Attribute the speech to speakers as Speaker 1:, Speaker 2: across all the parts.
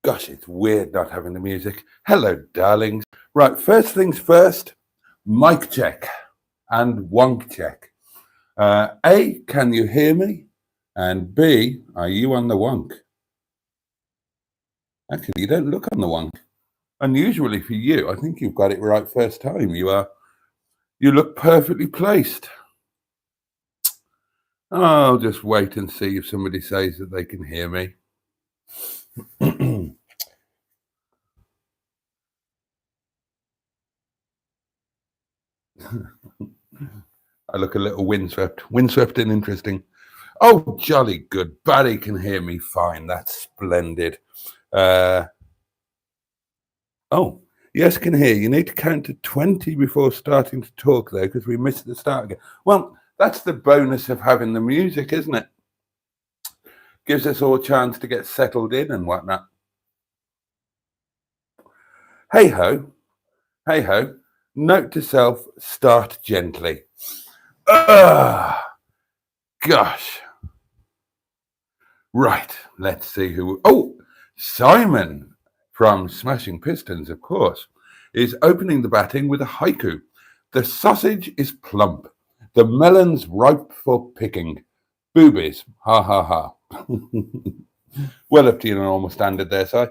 Speaker 1: Gosh, it's weird not having the music. Hello, darlings. Right, first things first, mic check and wonk check. A, can you hear me? And B, are you on the wonk? Actually, you don't look on the wonk. Unusually for you, I think you've got it right first time. You look perfectly placed. I'll just wait and see if somebody says that they can hear me. I look a little windswept and interesting. Oh, jolly good. Barry can hear me fine. That's splendid. Oh, yes, can hear. You need to count to 20 before starting to talk, though, because we missed the start again. Well, that's the bonus of having the music, isn't it? Gives us all a chance to get settled in and whatnot. Hey ho, hey ho. Note to self: start gently. Gosh. Right. Let's see who. Oh, Simon from Smashing Pistons, of course, is opening the batting with a haiku. The sausage is plump. The melon's ripe for picking. Boobies. Ha ha ha. Well up to your normal standard there, Si.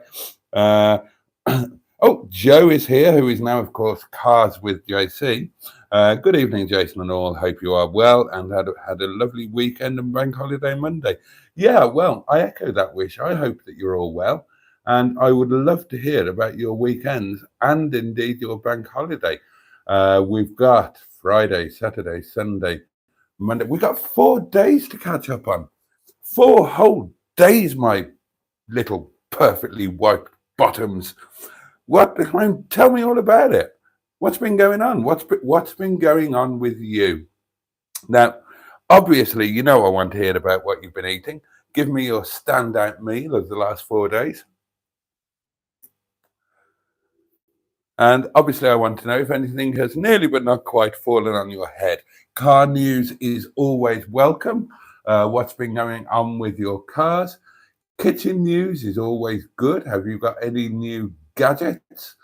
Speaker 1: Oh, Joe is here, who is now, of course, Cars with JC. Good evening, Jason and all. Hope you are well and had a lovely weekend and bank holiday Monday. Yeah, well, I echo that wish. I hope that you're all well. And I would love to hear about your weekends and indeed your bank holiday. We've got Friday, Saturday, Sunday, Monday. We've got 4 days to catch up on. 4 whole days, my little perfectly wiped bottoms. Tell me all about it. What's been going on? What's been going on with you? Now, obviously, you know I want to hear about what you've been eating. Give me your standout meal of the last 4 days. And obviously, I want to know if anything has nearly but not quite fallen on your head. Car news is always welcome. What's been going on with your cars? Kitchen news is always good. Have you got any new gadgets?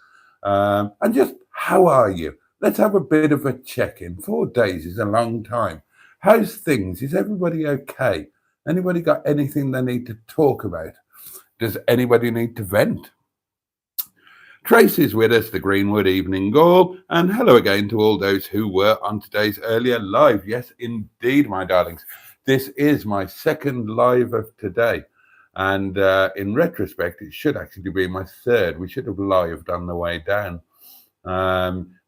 Speaker 1: And just how are you? Let's have a bit of a check-in. 4 days is a long time. How's things? Is everybody okay? Anybody got anything they need to talk about? Does anybody need to vent? Tracy's with us, the Greenwood Evening Goal, and hello again to all those who were on today's earlier live. Yes, indeed, my darlings. This is my second live of today. And in retrospect, it should actually be my third. We should have lived on the way down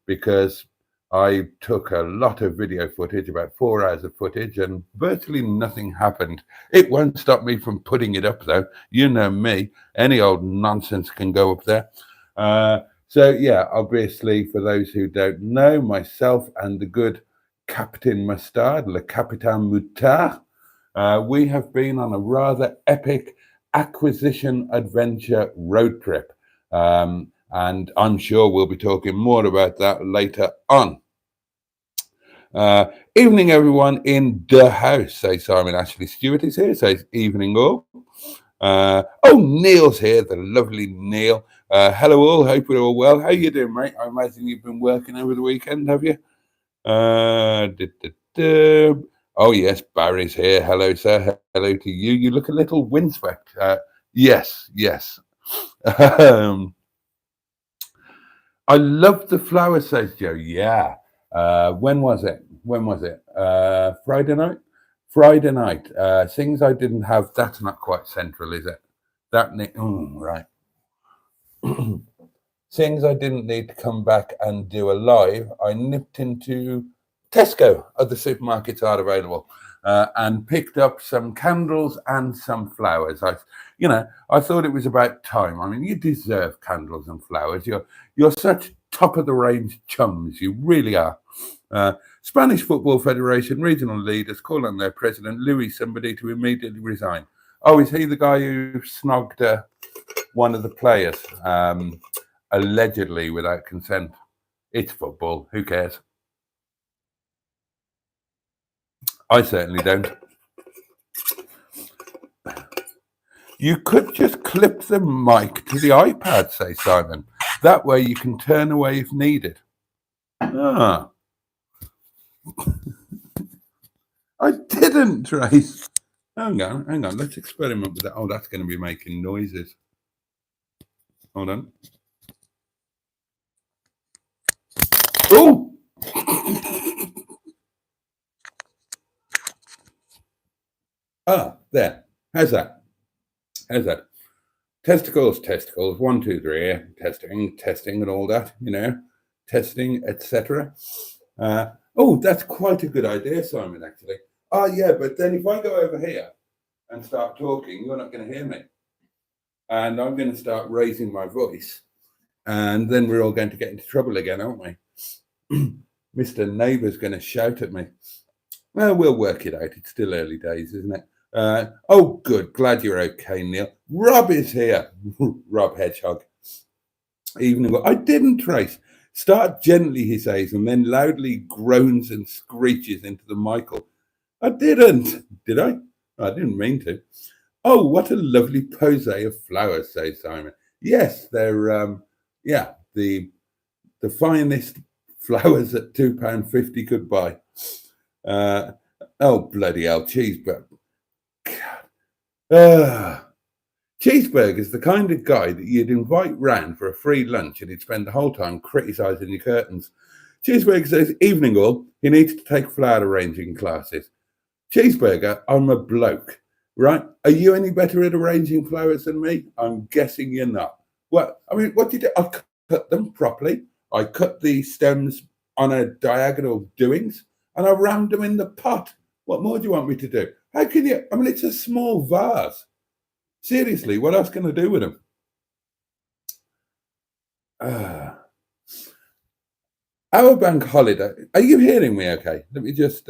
Speaker 1: because I took a lot of video footage, about 4 hours of footage, and virtually nothing happened. It won't stop me from putting it up, though. You know me. Any old nonsense can go up there. So, yeah, obviously, for those who don't know, myself and the good Captain Mustard, Le Capitaine Moutard, we have been on a rather epic acquisition adventure road trip. And I'm sure we'll be talking more about that later on. Evening, everyone in the house, says Simon Ashley Stewart is here, says evening all. Oh, Neil's here, the lovely Neil. Hello all, hope you're all well. How you doing, mate? I imagine you've been working over the weekend, have you? Oh, yes, Barry's here. Hello, sir. Hello to you. You look a little windswept. Yes. I love the flowers, says Joe. Yeah. When was it? Friday night? Friday night. Things I didn't have. That's not quite central, is it? Right. Things I didn't need to come back and do a live. I nipped into Tesco. Other supermarkets are available, and picked up some candles and some flowers. I thought it was about time. I mean, you deserve candles and flowers. You're such top of the range chums. You really are. Spanish Football Federation regional leaders call on their president Luis somebody to immediately resign. Oh, is he the guy who snogged one of the players, allegedly without consent? It's football. Who cares? I certainly don't. You could just clip the mic to the iPad, says Simon. That way you can turn away if needed. Ah. I didn't, Trace. Hang on. Let's experiment with that. Oh, that's going to be making noises. Hold on. Oh! Ah, there. How's that? Testicles. 1, 2, 3. Testing and all that, testing, etc. Oh, that's quite a good idea, Simon, actually. Oh, yeah, but then if I go over here and start talking, you're not going to hear me. And I'm going to start raising my voice. And then we're all going to get into trouble again, aren't we? Mr. Neighbour's going to shout at me. Well, we'll work it out. It's still early days, isn't it? Oh, good. Glad you're okay, Neil. Rob is here. Rob Hedgehog. Evening. I didn't, Trace. Start gently, he says, and then loudly groans and screeches into the Michael. I didn't. Did I? I didn't mean to. Oh, what a lovely posé of flowers, says Simon. Yes, they're, the finest flowers at £2.50 could buy. Oh, bloody hell, cheeseburger. Cheeseburger's the kind of guy that you'd invite round for a free lunch and he'd spend the whole time criticising your curtains. Cheeseburger says, evening all, he needs to take flower arranging classes. Cheeseburger, I'm a bloke, right? Are you any better at arranging flowers than me? I'm guessing you're not. What did you do? I cut them properly. I cut the stems on a diagonal doings and I rammed them in the pot. What more do you want me to do? How can you? It's a small vase. Seriously, what else can I do with them? Our bank holiday. Are you hearing me okay? Let me just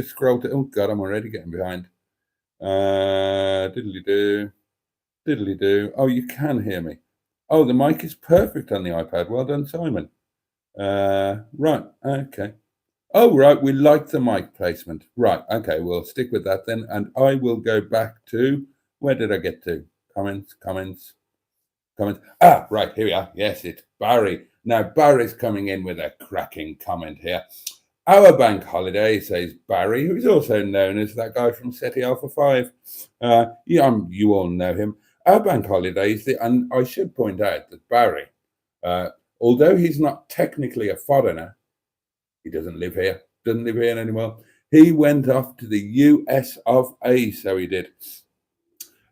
Speaker 1: scroll to. Oh God, I'm already getting behind. Diddly do. Oh, you can hear me. Oh, the mic is perfect on the iPad. Well done, Simon. Right. Okay. Oh, right. We like the mic placement. Right. Okay. We'll stick with that then. And I will go back to, where did I get to? Comments. Ah, right. Here we are. Yes, it's Barry. Now, Barry's coming in with a cracking comment here. Our bank holiday, says Barry, who is also known as that guy from SETI Alpha 5. You all know him. Our bank holiday is and I should point out that Barry, although he's not technically a foreigner, he doesn't live here anymore. He went off to the US of A, so he did.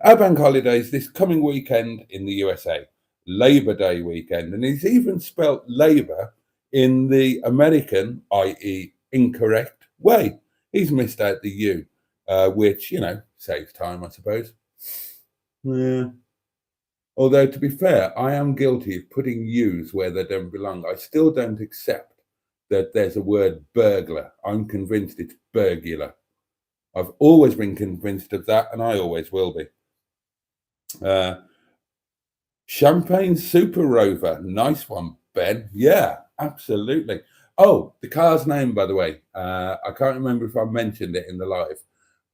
Speaker 1: Our bank holiday is this coming weekend in the USA, Labor Day weekend, and he's even spelt Labour in the American, i.e. incorrect way. He's missed out the U, which, saves time, I suppose. Yeah. Although, to be fair, I am guilty of putting U's where they don't belong. I still don't accept that there's a word burglar. I'm convinced it's burglar. I've always been convinced of that, and I always will be. Champagne SuperRover. Nice one, Ben. Yeah, absolutely. Oh, the car's name, by the way, I can't remember if I mentioned it in the live,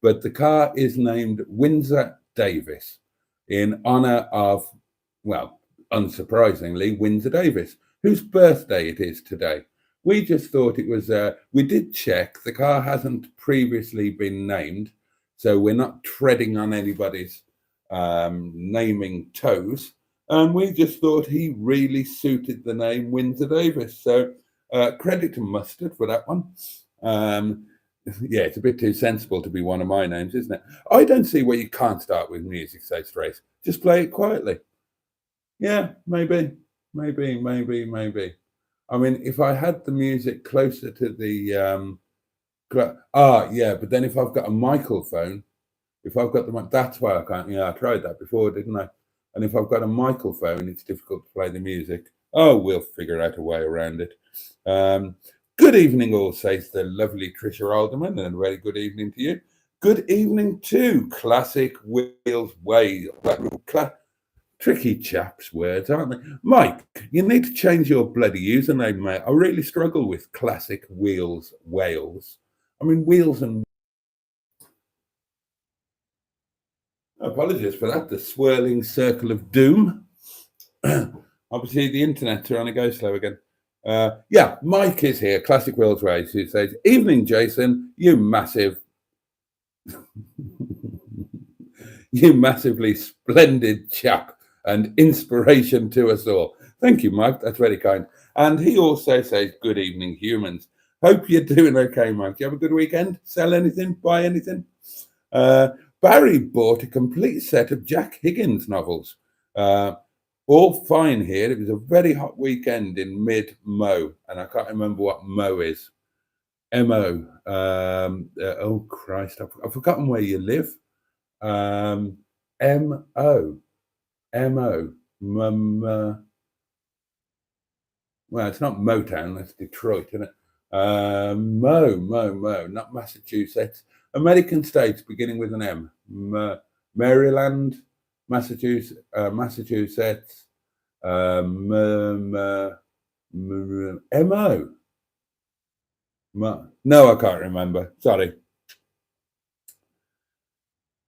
Speaker 1: but the car is named Windsor Davis in honour of, well, unsurprisingly, Windsor Davis, whose birthday it is today. We just thought it was, we did check, the car hasn't previously been named, so we're not treading on anybody's naming toes. And we just thought he really suited the name Windsor Davis. So credit to Mustard for that one. Yeah, it's a bit too sensible to be one of my names, isn't it? I don't see where you can't start with music, says Trace. Just play it quietly. Yeah, maybe. If I had the music closer to the but then if I've got a microphone, that's why I can't. Yeah, I tried that before, didn't I? And if I've got a microphone, it's difficult to play the music. Oh, we'll figure out a way around it. Good evening, all, says the lovely Trisha Alderman, and a very good evening to you. Good evening to Classic Wheels Way. Tricky chaps' words, aren't they? Mike, you need to change your bloody username, mate. I really struggle with Classic Wheels Wales. Wheels and... Apologies for that. The swirling circle of doom. Obviously, the internet's trying to go slow again. Yeah, Mike is here, Classic Wheels Race, who says, "Evening, Jason, you massive, you massively splendid chap and inspiration to us all." Thank you, Mike. That's very kind. And he also says, "Good evening, humans. Hope you're doing okay, Mike. You have a good weekend? Sell anything? Buy anything?" Barry bought a complete set of Jack Higgins novels. All fine here. It was a very hot weekend in mid-Mo, and I can't remember what Mo is. M-O. Oh, Christ. I've forgotten where you live. M-O. M-O. Well, it's not Motown. That's Detroit, isn't it? Mo. Not Massachusetts. American states beginning with an M. Maryland, Massachusetts, M-O. No, I can't remember. Sorry.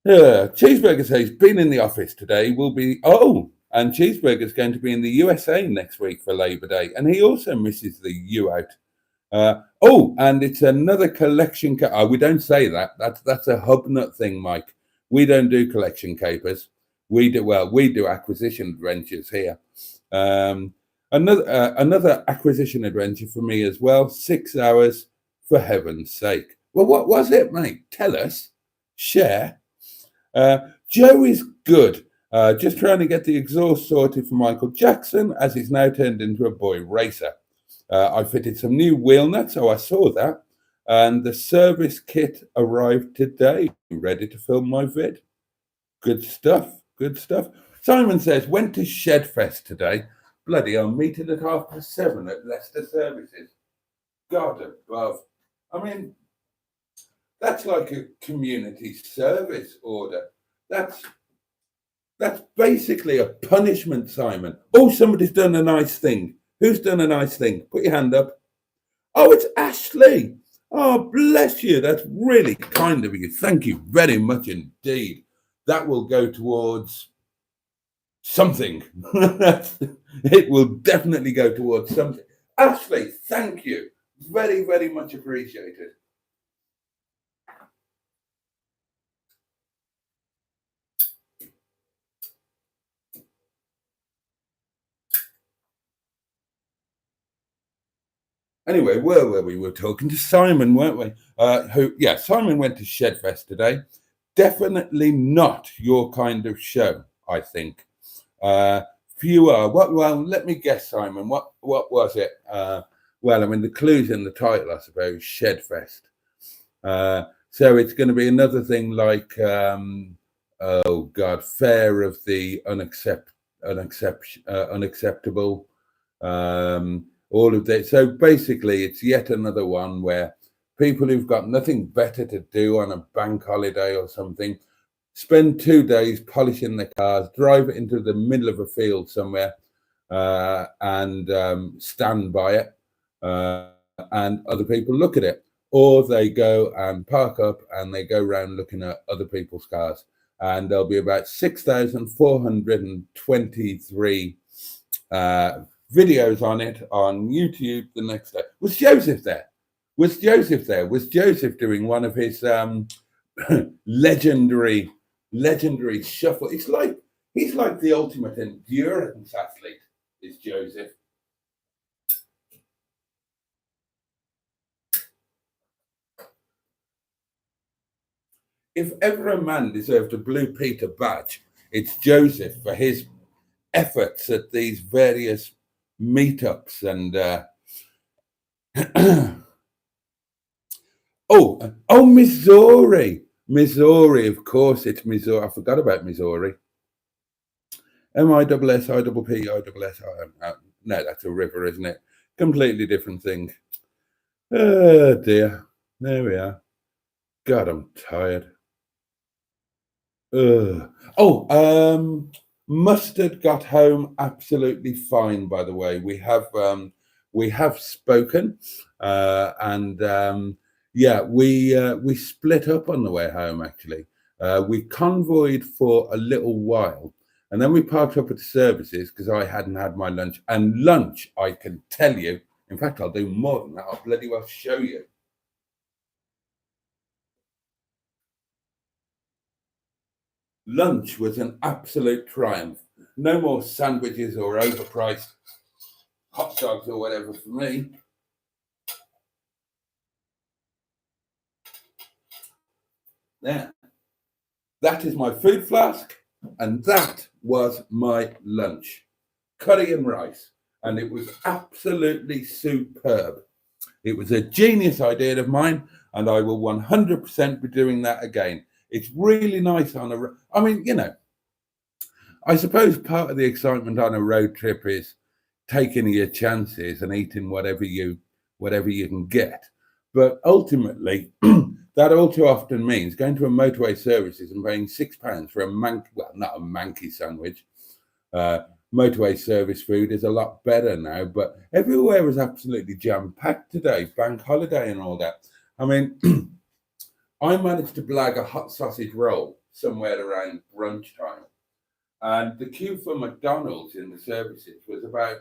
Speaker 1: Cheeseburger says, "Been in the office today. Will be..." Oh, and Cheeseburger's going to be in the USA next week for Labor Day, and he also misses the U out. Oh, and it's another collection. We don't say that. That's a Hubnut thing, Mike. We don't do collection capers. We do acquisition adventures here. Another acquisition adventure for me as well. 6 hours, for heaven's sake. Well, what was it, mate? Tell us. Share. Joe is good. Just trying to get the exhaust sorted for Michael Jackson, as he's now turned into a boy racer. I fitted some new wheel nuts, so I saw that. And the service kit arrived today, ready to film my vid. Good stuff. Simon says, "Went to Shedfest today. Bloody hell, meeting at 7:30 at Leicester Services. God above. I mean, that's like a community service order. That's basically a punishment, Simon. Oh, somebody's done a nice thing. Who's done a nice thing? Put your hand up. Oh, it's Ashley. Oh, bless you. That's really kind of you. Thank you very much indeed. That will go towards something. It will definitely go towards something. Ashley, thank you. Very, very much appreciated. Anyway, where were we? We were talking to Simon, weren't we? Simon went to Shedfest today. Definitely not your kind of show, I think. Fewer. Well, let me guess, Simon. What was it? The clue's in the title, I suppose. Shedfest. So it's going to be another thing like, Fair of the Unacceptable. All of that. So basically, it's yet another one where people who've got nothing better to do on a bank holiday or something spend 2 days polishing their cars, drive it into the middle of a field somewhere, and stand by it, and other people look at it. Or they go and park up and they go around looking at other people's cars. And there'll be about 6,423 videos on it on YouTube the next day. Was Joseph there? Was Joseph doing one of his legendary shuffle? He's like the ultimate endurance athlete, is Joseph. If ever a man deserved a Blue Peter badge, it's Joseph for his efforts at these various meetups and Missouri, of course it's Missouri. I forgot about Missouri. MISSIPPISS. No, that's a river, isn't it? Completely different thing. Oh dear, there we are. God, I'm tired. Mustard got home absolutely fine, by the way. We have spoken, and we split up on the way home, actually. We convoyed for a little while, and then we parked up at the services because I hadn't had my lunch. And lunch, I can tell you, in fact, I'll do more than that. I'll bloody well show you. Lunch was an absolute triumph. No more sandwiches or overpriced hot dogs or whatever for me. There. That is my food flask, and that was my lunch. Curry and rice, and it was absolutely superb. It was a genius idea of mine, and I will 100% be doing that again. It's really nice on a, I mean, you know, I suppose part of the excitement on a road trip is taking your chances and eating whatever you can get. But ultimately, that all too often means going to a motorway services and paying £6 for not a manky sandwich. Motorway service food is a lot better now, but everywhere was absolutely jam-packed today, bank holiday and all that. I mean, I managed to blag a hot sausage roll somewhere around brunch time. And the queue for McDonald's in the services was about,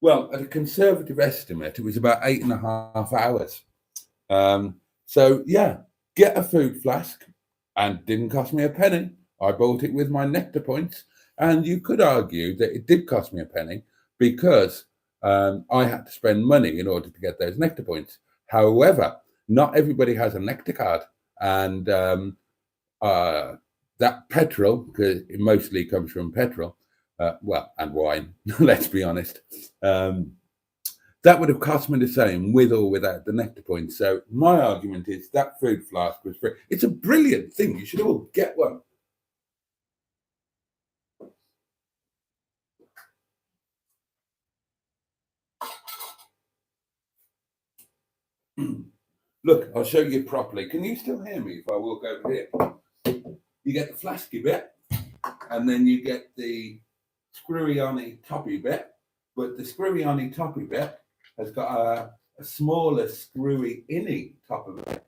Speaker 1: well, at a conservative estimate, it was about 8.5 hours. So, yeah, get a food flask, and didn't cost me a penny. I bought it with my nectar points. And you could argue that it did cost me a penny because I had to spend money in order to get those nectar points. However, not everybody has a nectar card. And that petrol, because it mostly comes from petrol, and wine, let's be honest, that would have cost me the same with or without the nectar points. So my argument is that food flask was free. It's a brilliant thing. You should all get one. Look, I'll show you properly. Can you still hear me if I walk over here? You get the flasky bit, and then you get the screwy-on toppy bit. But the screwy-on toppy bit has got a smaller screwy inny top of it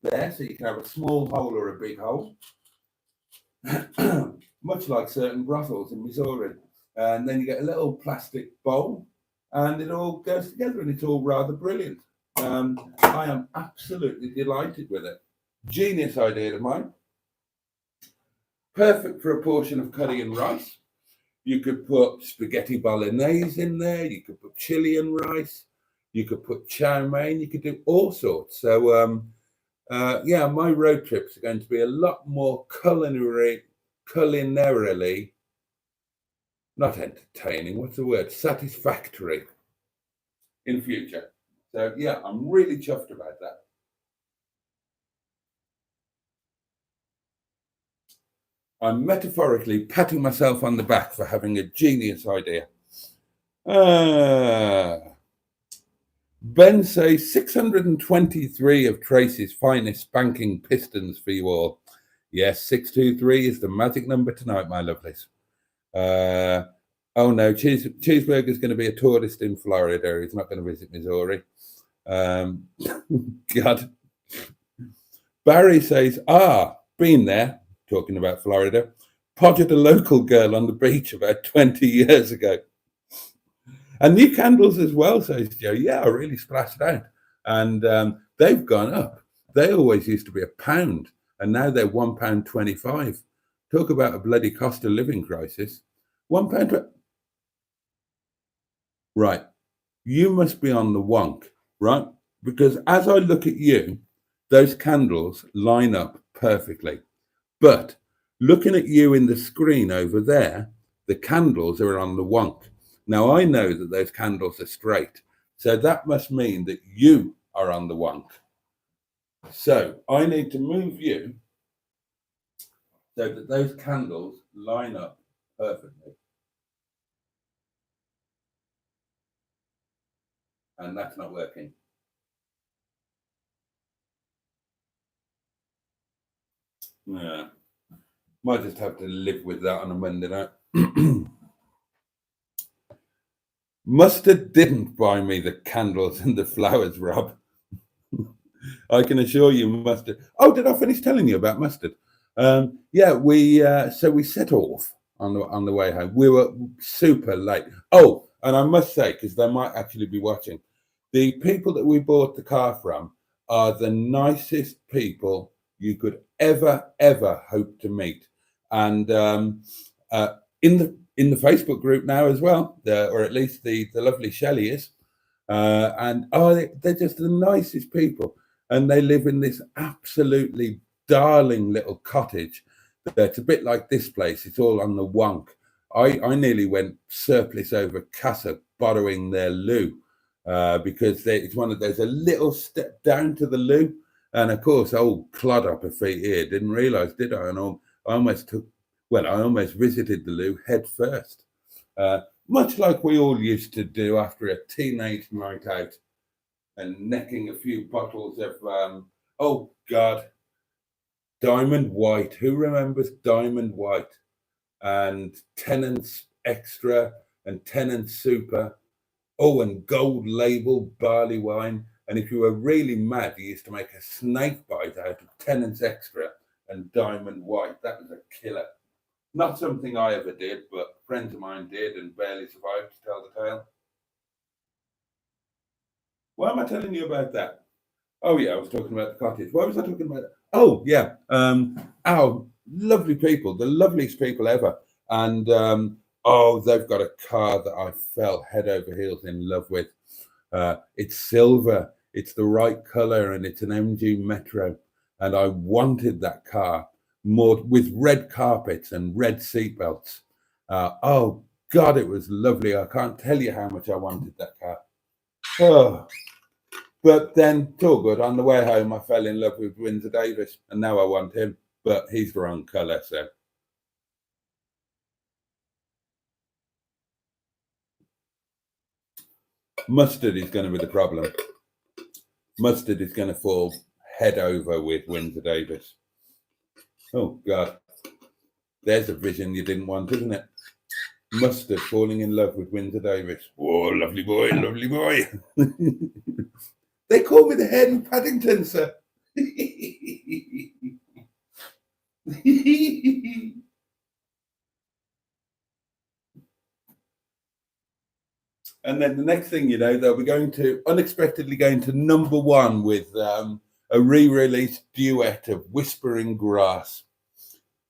Speaker 1: there, so you can have a small hole or a big hole, much like certain brothels in Missouri. And then you get a little plastic bowl, and it all goes together, and it's all rather brilliant. I am absolutely delighted with it. Genius idea of mine. Perfect for a portion of curry and rice. You could put spaghetti bolognese in there. You could put chili and rice. You could put chow mein. You could do all sorts. So, yeah, my road trips are going to be a lot more culinarily, not entertaining, what's the word? Satisfactory in future. So, yeah, I'm really chuffed about that. I'm metaphorically patting myself on the back for having a genius idea. Ben says 623 of Tracy's finest spanking pistons for you all. Yes, 623 is the magic number tonight, my lovelies. Oh no, Cheeseburger's going to be a tourist in Florida. He's not going to visit Missouri. God. Barry says, been there, talking about Florida, podgered a local girl on the beach about 20 years ago. And new candles as well, says Joe. Yeah, I really splashed out. And they've gone up. They always used to be £1, and now they're £1.25. Talk about a bloody cost of living crisis. £1. Right. You must be on the wonk, right? Because as I look at you, those candles line up perfectly. But looking at you in the screen over there, the candles are on the wonk. Now, I know that those candles are straight. So that must mean that you are on the wonk. So I need to move you so that those candles line up perfectly. And that's not working. Yeah. Might just have to live with that on a Monday night. Mustard didn't buy me the candles and the flowers, Rob. I can assure you, Mustard. Oh, did I finish telling you about Mustard? Yeah, we set off on the way home. We were super late. Oh, and I must say, because they might actually be watching, the people that we bought the car from are the nicest people you could ever hope to meet. And in the Facebook group now as well, or at least the lovely Shelley is. And they're just the nicest people, and they live in this absolutely darling little cottage that's a bit like this place. It's all on the wonk. I nearly went surplus over Casa borrowing their loo because there's a little step down to the loo, and of course old Clodhopper feet here didn't realise, did I? And I almost visited the loo head first. Much like we all used to do after a teenage night out and necking a few bottles of, oh God, Diamond White. Who remembers Diamond White? And Tennant's Extra and Tennant's Super. Oh, and Gold Label barley wine. And if you were really mad, you used to make a snake bite out of Tennant's Extra and Diamond White. That was a killer. Not something I ever did, but friends of mine did and barely survived to tell the tale. Why am I telling you about that? Oh, yeah, I was talking about the cottage. Why was I talking about it? Oh, yeah. Our lovely people, the loveliest people ever. And, they've got a car that I fell head over heels in love with. It's silver. It's the right color, and it's an MG Metro. And I wanted that car more, with red carpets and red seatbelts. Oh God, it was lovely. I can't tell you how much I wanted that car. Oh. But then, it's all good. On the way home, I fell in love with Windsor Davis, and now I want him. But he's the wrong colour, so. Mustard is going to be the problem. Mustard is going to fall head over with Windsor Davis. Oh God. There's a vision you didn't want, isn't it? Mustard falling in love with Windsor Davis. Oh, lovely boy, lovely boy. They call me the Henry Paddington, sir. And then the next thing you know, they'll be unexpectedly going to #1 with a re-released duet of Whispering Grass.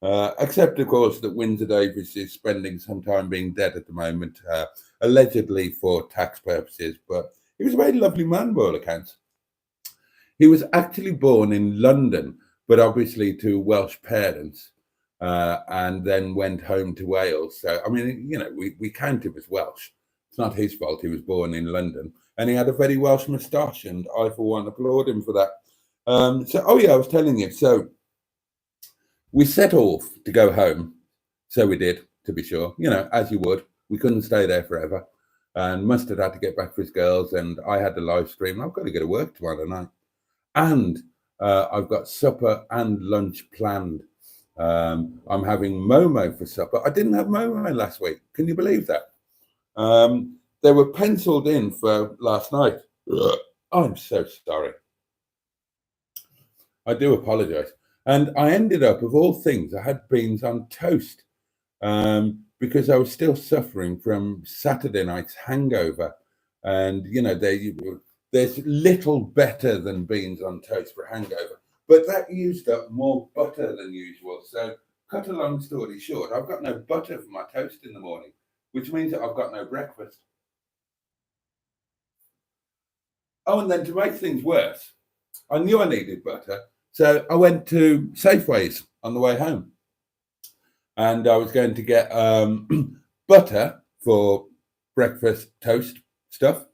Speaker 1: Except, of course, that Windsor Davis is spending some time being dead at the moment, allegedly for tax purposes, but he was a very lovely man by all accounts. He was actually born in London, but obviously to Welsh parents, and then went home to Wales. So, I mean, we count him as Welsh. It's not his fault he was born in London. And he had a very Welsh moustache, and I, for one, applaud him for that. I was telling you, so we set off to go home. So we did, to be sure, as you would. We couldn't stay there forever. And Mustard had to get back for his girls, and I had the live stream. I've got to go to work tomorrow night. And I've got supper and lunch planned. I'm having Momo for supper. I didn't have Momo last week. Can you believe that? They were penciled in for last night. I'm so sorry. I do apologize. And I ended up, of all things, I had beans on toast because I was still suffering from Saturday night's hangover. And, there's little better than beans on toast for a hangover. But that used up more butter than usual. So, cut a long story short, I've got no butter for my toast in the morning, which means that I've got no breakfast. Oh, and then to make things worse, I knew I needed butter. So I went to Safeways on the way home, and I was going to get butter for breakfast toast stuff,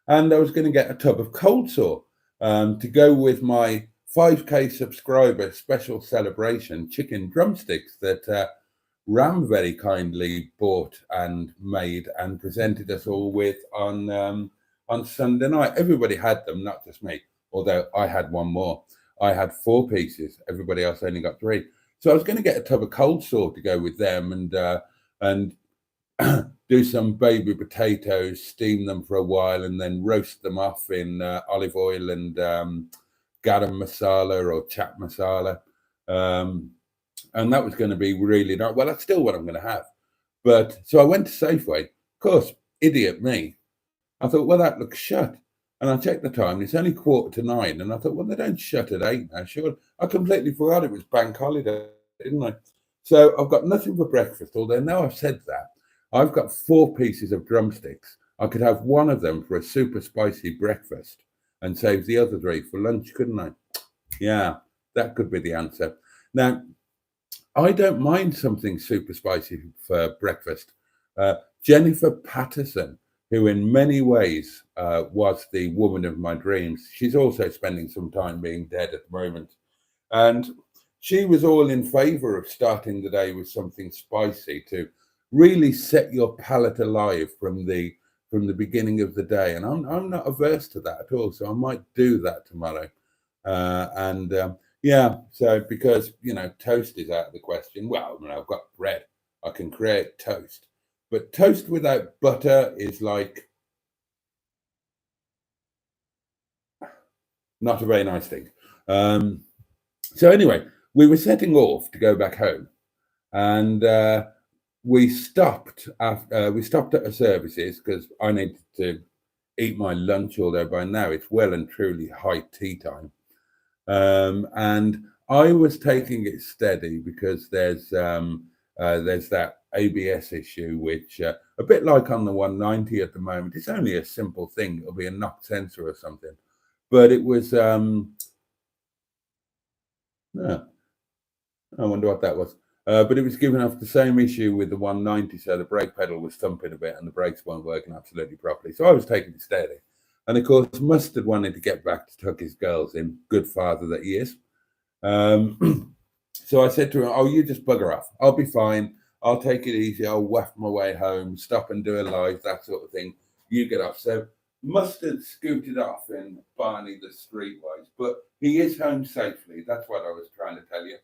Speaker 1: and I was going to get a tub of cold sore to go with my 5K subscriber special celebration chicken drumsticks that Ram very kindly bought and made and presented us all with on Sunday night. Everybody had them, not just me, although I had one more. I had 4 pieces. Everybody else only got 3. So I was going to get a tub of cold sore to go with them and do some baby potatoes, steam them for a while, and then roast them off in olive oil and garam masala or chat masala. And that was going to be really nice. Well, that's still what I'm going to have. But so I went to Safeway. Of course, idiot me. I thought, well, that looks shut. And I checked the time. It's only 9:15. And I thought, well, they don't shut at 8 now. Sure. I completely forgot it was bank holiday, didn't I? So I've got nothing for breakfast. Although now I've said that, I've got 4 pieces of drumsticks. I could have one of them for a super spicy breakfast and save the other 3 for lunch, couldn't I? Yeah, that could be the answer. Now, I don't mind something super spicy for breakfast. Jennifer Patterson, who in many ways was the woman of my dreams, she's also spending some time being dead at the moment. And she was all in favour of starting the day with something spicy to really set your palate alive from the beginning of the day. And I'm not averse to that at all. So I might do that tomorrow. Yeah, so because, toast is out of the question. Well, I mean, I've got bread. I can create toast. But toast without butter is like not a very nice thing. So anyway, we were setting off to go back home. And we stopped at our services because I needed to eat my lunch, although by now it's well and truly high tea time. And I was taking it steady because there's that ABS issue, which a bit like on the 190 at the moment, it's only a simple thing. It'll be a knock sensor or something, but it was. I wonder what that was. But it was giving off the same issue with the 190, so the brake pedal was thumping a bit and the brakes weren't working absolutely properly. So I was taking it steady. And of course, Mustard wanted to get back to tuck his girls in, good father that he is. So I said to him, oh, you just bugger off. I'll be fine. I'll take it easy. I'll waft my way home, stop and do a live, that sort of thing. You get off. So Mustard scooted off in Barney the Streetwise, but he is home safely. That's what I was trying to tell you.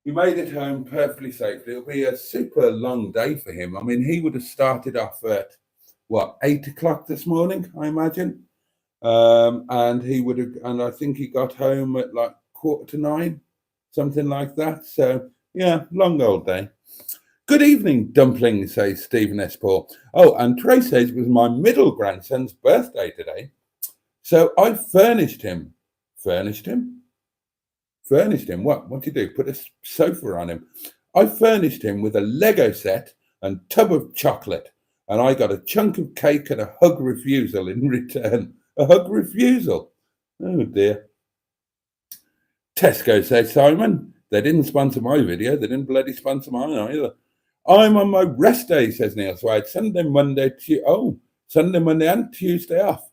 Speaker 1: He made it home perfectly safely. It'll be a super long day for him. I mean, he would have started off at, 8 o'clock this morning, I imagine. And he would have, and I think he got home at like 9:15, something like that. So, yeah, long old day. Good evening, Dumpling, says Stephen S. Paul. Oh, and Trey says it was my middle grandson's birthday today. So I furnished him. Furnished him? Furnished him. What did you do? Put a sofa on him. I furnished him with a Lego set and tub of chocolate. And I got a chunk of cake and a hug refusal in return. A hug refusal. Oh, dear. Tesco says, Simon, they didn't sponsor my video. They didn't bloody sponsor mine either. I'm on my rest day, says Neil. So I had Sunday, Monday and Tuesday off.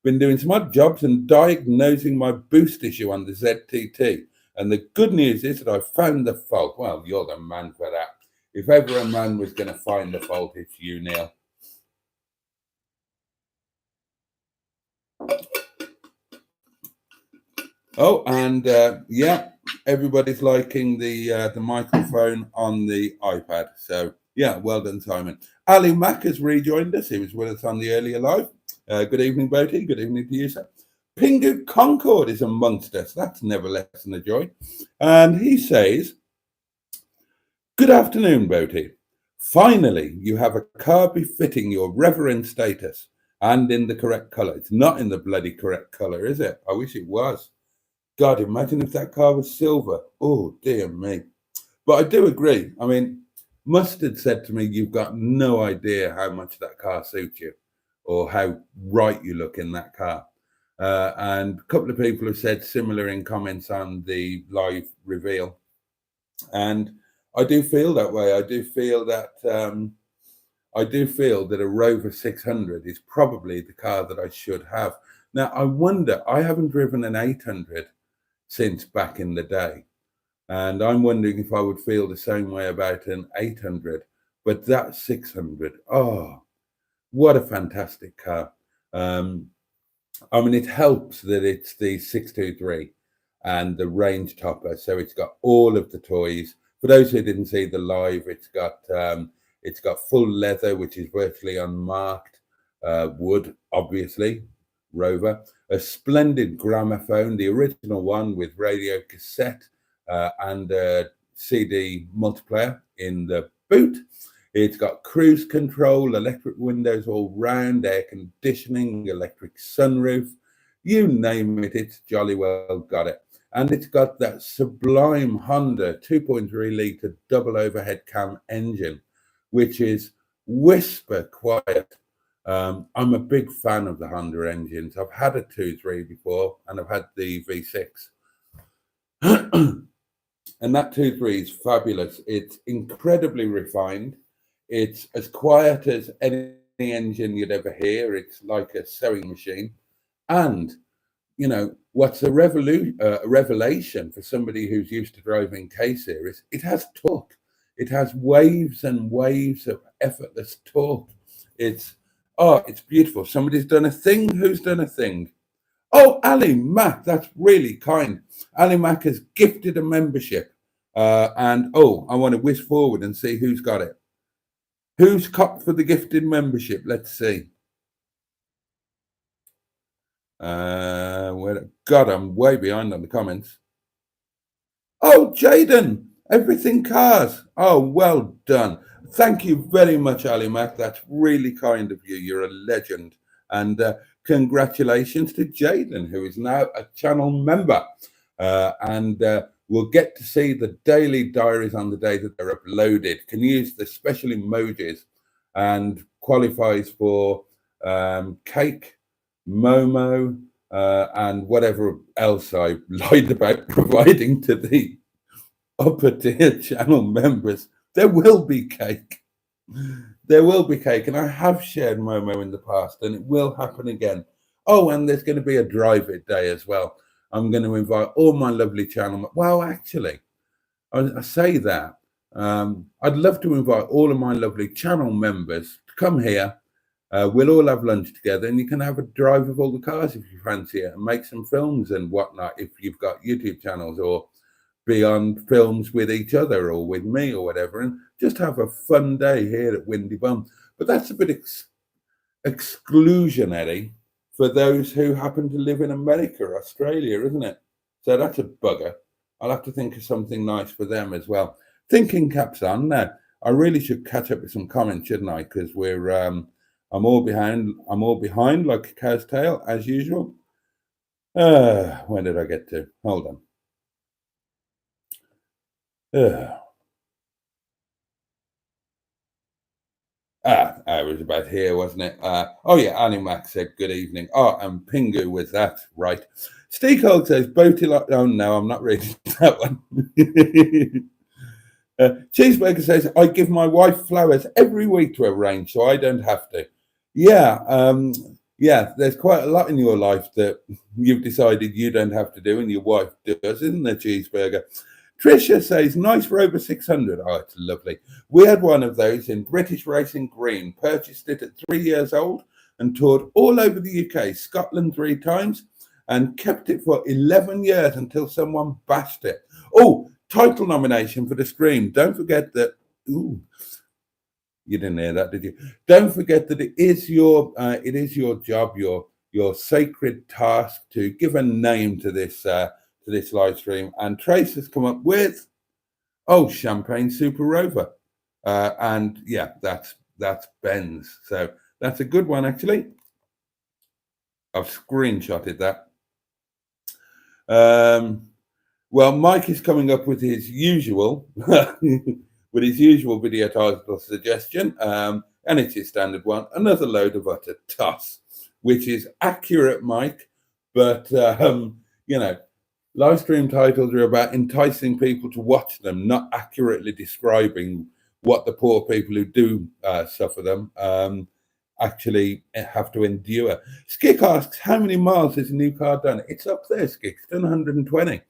Speaker 1: Been doing some odd jobs and diagnosing my boost issue on the ZTT. And the good news is that I found the fault. Well, you're the man for that. If ever a man was going to find the fault, it's you, Neil. Oh, and yeah, everybody's liking the microphone on the iPad. So, yeah, well done, Simon. Ali Mack has rejoined us. He was with us on the earlier live. Good evening, Boaty. Good evening to you, sir. Pingu Concord is amongst us. That's never less than a joy. And he says, good afternoon, Boaty. Finally, you have a car befitting your reverend status and in the correct colour. It's not in the bloody correct colour, is it? I wish it was. God, imagine if that car was silver. Oh, dear me. But I do agree. I mean, Mustard said to me, you've got no idea how much that car suits you or how right you look in that car. And a couple of people have said similar in comments on the live reveal. And I do feel that way. I do feel that a Rover 600 is probably the car that I should have. Now, I wonder, I haven't driven an 800 since back in the day. And I'm wondering if I would feel the same way about an 800. But that 600, oh, what a fantastic car. I mean, it helps that it's the 623 and the range topper. So it's got all of the toys. For those who didn't see the live, it's got full leather, which is virtually unmarked, wood, obviously, Rover, a splendid gramophone, the original one with radio cassette and a CD multiplayer in the boot. It's got cruise control, electric windows all round, air conditioning, electric sunroof, you name it, it's jolly well got it. And it's got that sublime Honda 2.3 litre double overhead cam engine, which is whisper quiet. I'm a big fan of the Honda engines. I've had a 2.3 before, and I've had the V6. And that 2.3 is fabulous. It's incredibly refined. It's as quiet as any engine you'd ever hear. It's like a sewing machine. And, you know, what's a revelation for somebody who's used to driving K-Series, it has torque. It has waves and waves of effortless torque. It's beautiful. Somebody's done a thing. Who's done a thing? Oh, Ali Mack, that's really kind. Ali Mack has gifted a membership. And I want to whiz forward and see who's got it. Who's copped for the gifted membership? Let's see. God, I'm way behind on the comments. Oh, Jaden, everything cars. Oh, well done. Thank you very much, Ali Mack. That's really kind of you. You're a legend. And congratulations to Jaden, who is now a channel member. And we'll get to see the daily diaries on the day that they're uploaded. Can use the special emojis and qualifies for cake, Momo, and whatever else I lied about providing to the upper tier channel members. There will be cake. There will be cake, and I have shared Momo in the past, and it will happen again. Oh, and there's going to be a drive it day as well. I'm going to invite all my lovely channel. Well, actually, I say that. I'd love to invite all of my lovely channel members to come here. We'll all have lunch together, and you can have a drive of all the cars if you fancy it, and make some films and whatnot if you've got YouTube channels, or be on films with each other or with me or whatever, and just have a fun day here at Windy Bum. But that's a bit exclusionary for those who happen to live in America or Australia, isn't it? So that's a bugger. I'll have to think of something nice for them as well. Thinking caps on now. I really should catch up with some comments, shouldn't I? Because we're I'm all behind like a cow's tail as usual. When did I get to? Hold on. I was about here, wasn't it? Oh yeah, Annie Mac said good evening. Oh, and Pingu was that, right? Steve Hogg says Boaty like. Oh no, I'm not reading that one. Cheeseburger says I give my wife flowers every week to arrange, so I don't have to. Yeah, yeah. There's quite a lot in your life that you've decided you don't have to do, and your wife does, isn't there, Cheeseburger? Tricia says, nice Rover 600. Oh, it's lovely. We had one of those in British Racing Green, purchased it at 3 years old and toured all over the UK, Scotland 3 times, and kept it for 11 years until someone bashed it. Oh, title nomination for the stream. Don't forget that. Ooh, you didn't hear that, did you? Don't forget that it is your job, your sacred task to give a name to this live stream, and Trace has come up with Champagne SuperRover, and yeah, that's Ben's, so that's a good one actually. I've screenshotted that. Well, Mike is coming up with his usual video title suggestion, and it's his standard one, another load of utter toss, which is accurate, Mike, but you know, live stream titles are about enticing people to watch them, not accurately describing what the poor people who do suffer them actually have to endure. Skick asks, how many miles has a new car done? It's up there, Skick. It's done 120.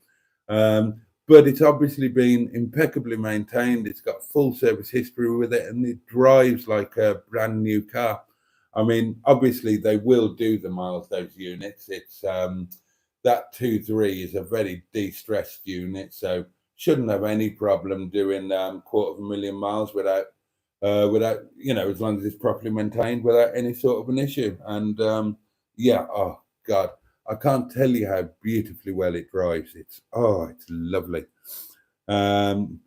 Speaker 1: But it's obviously been impeccably maintained. It's got full service history with it, and it drives like a brand new car. I mean, obviously they will do the miles, those units. It's that 2.3 is a very de-stressed unit, so shouldn't have any problem doing 250,000 miles without you know, as long as it's properly maintained, without any sort of an issue. And yeah, God, I can't tell you how beautifully well it drives. It's lovely. And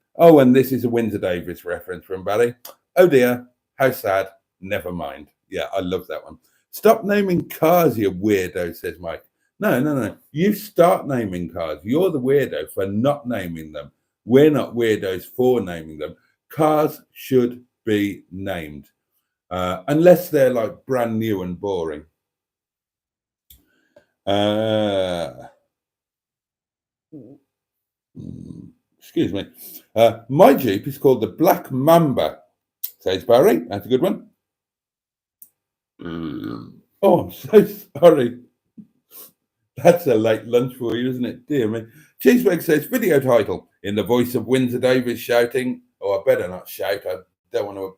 Speaker 1: this is a Windsor Davis reference from Barry. Oh dear, how sad. Never mind. Yeah, I love that one. Stop naming cars, you weirdo, says Mike. No. You start naming cars. You're the weirdo for not naming them. We're not weirdos for naming them. Cars should be named, unless they're like brand new and boring. Excuse me. My Jeep is called the Black Mamba, says Barry. That's a good one. Oh, I'm so sorry. That's a late lunch for you, isn't it? Dear me. Cheeseburg says, video title, in the voice of Windsor Davis shouting. Oh, I better not shout. I don't want to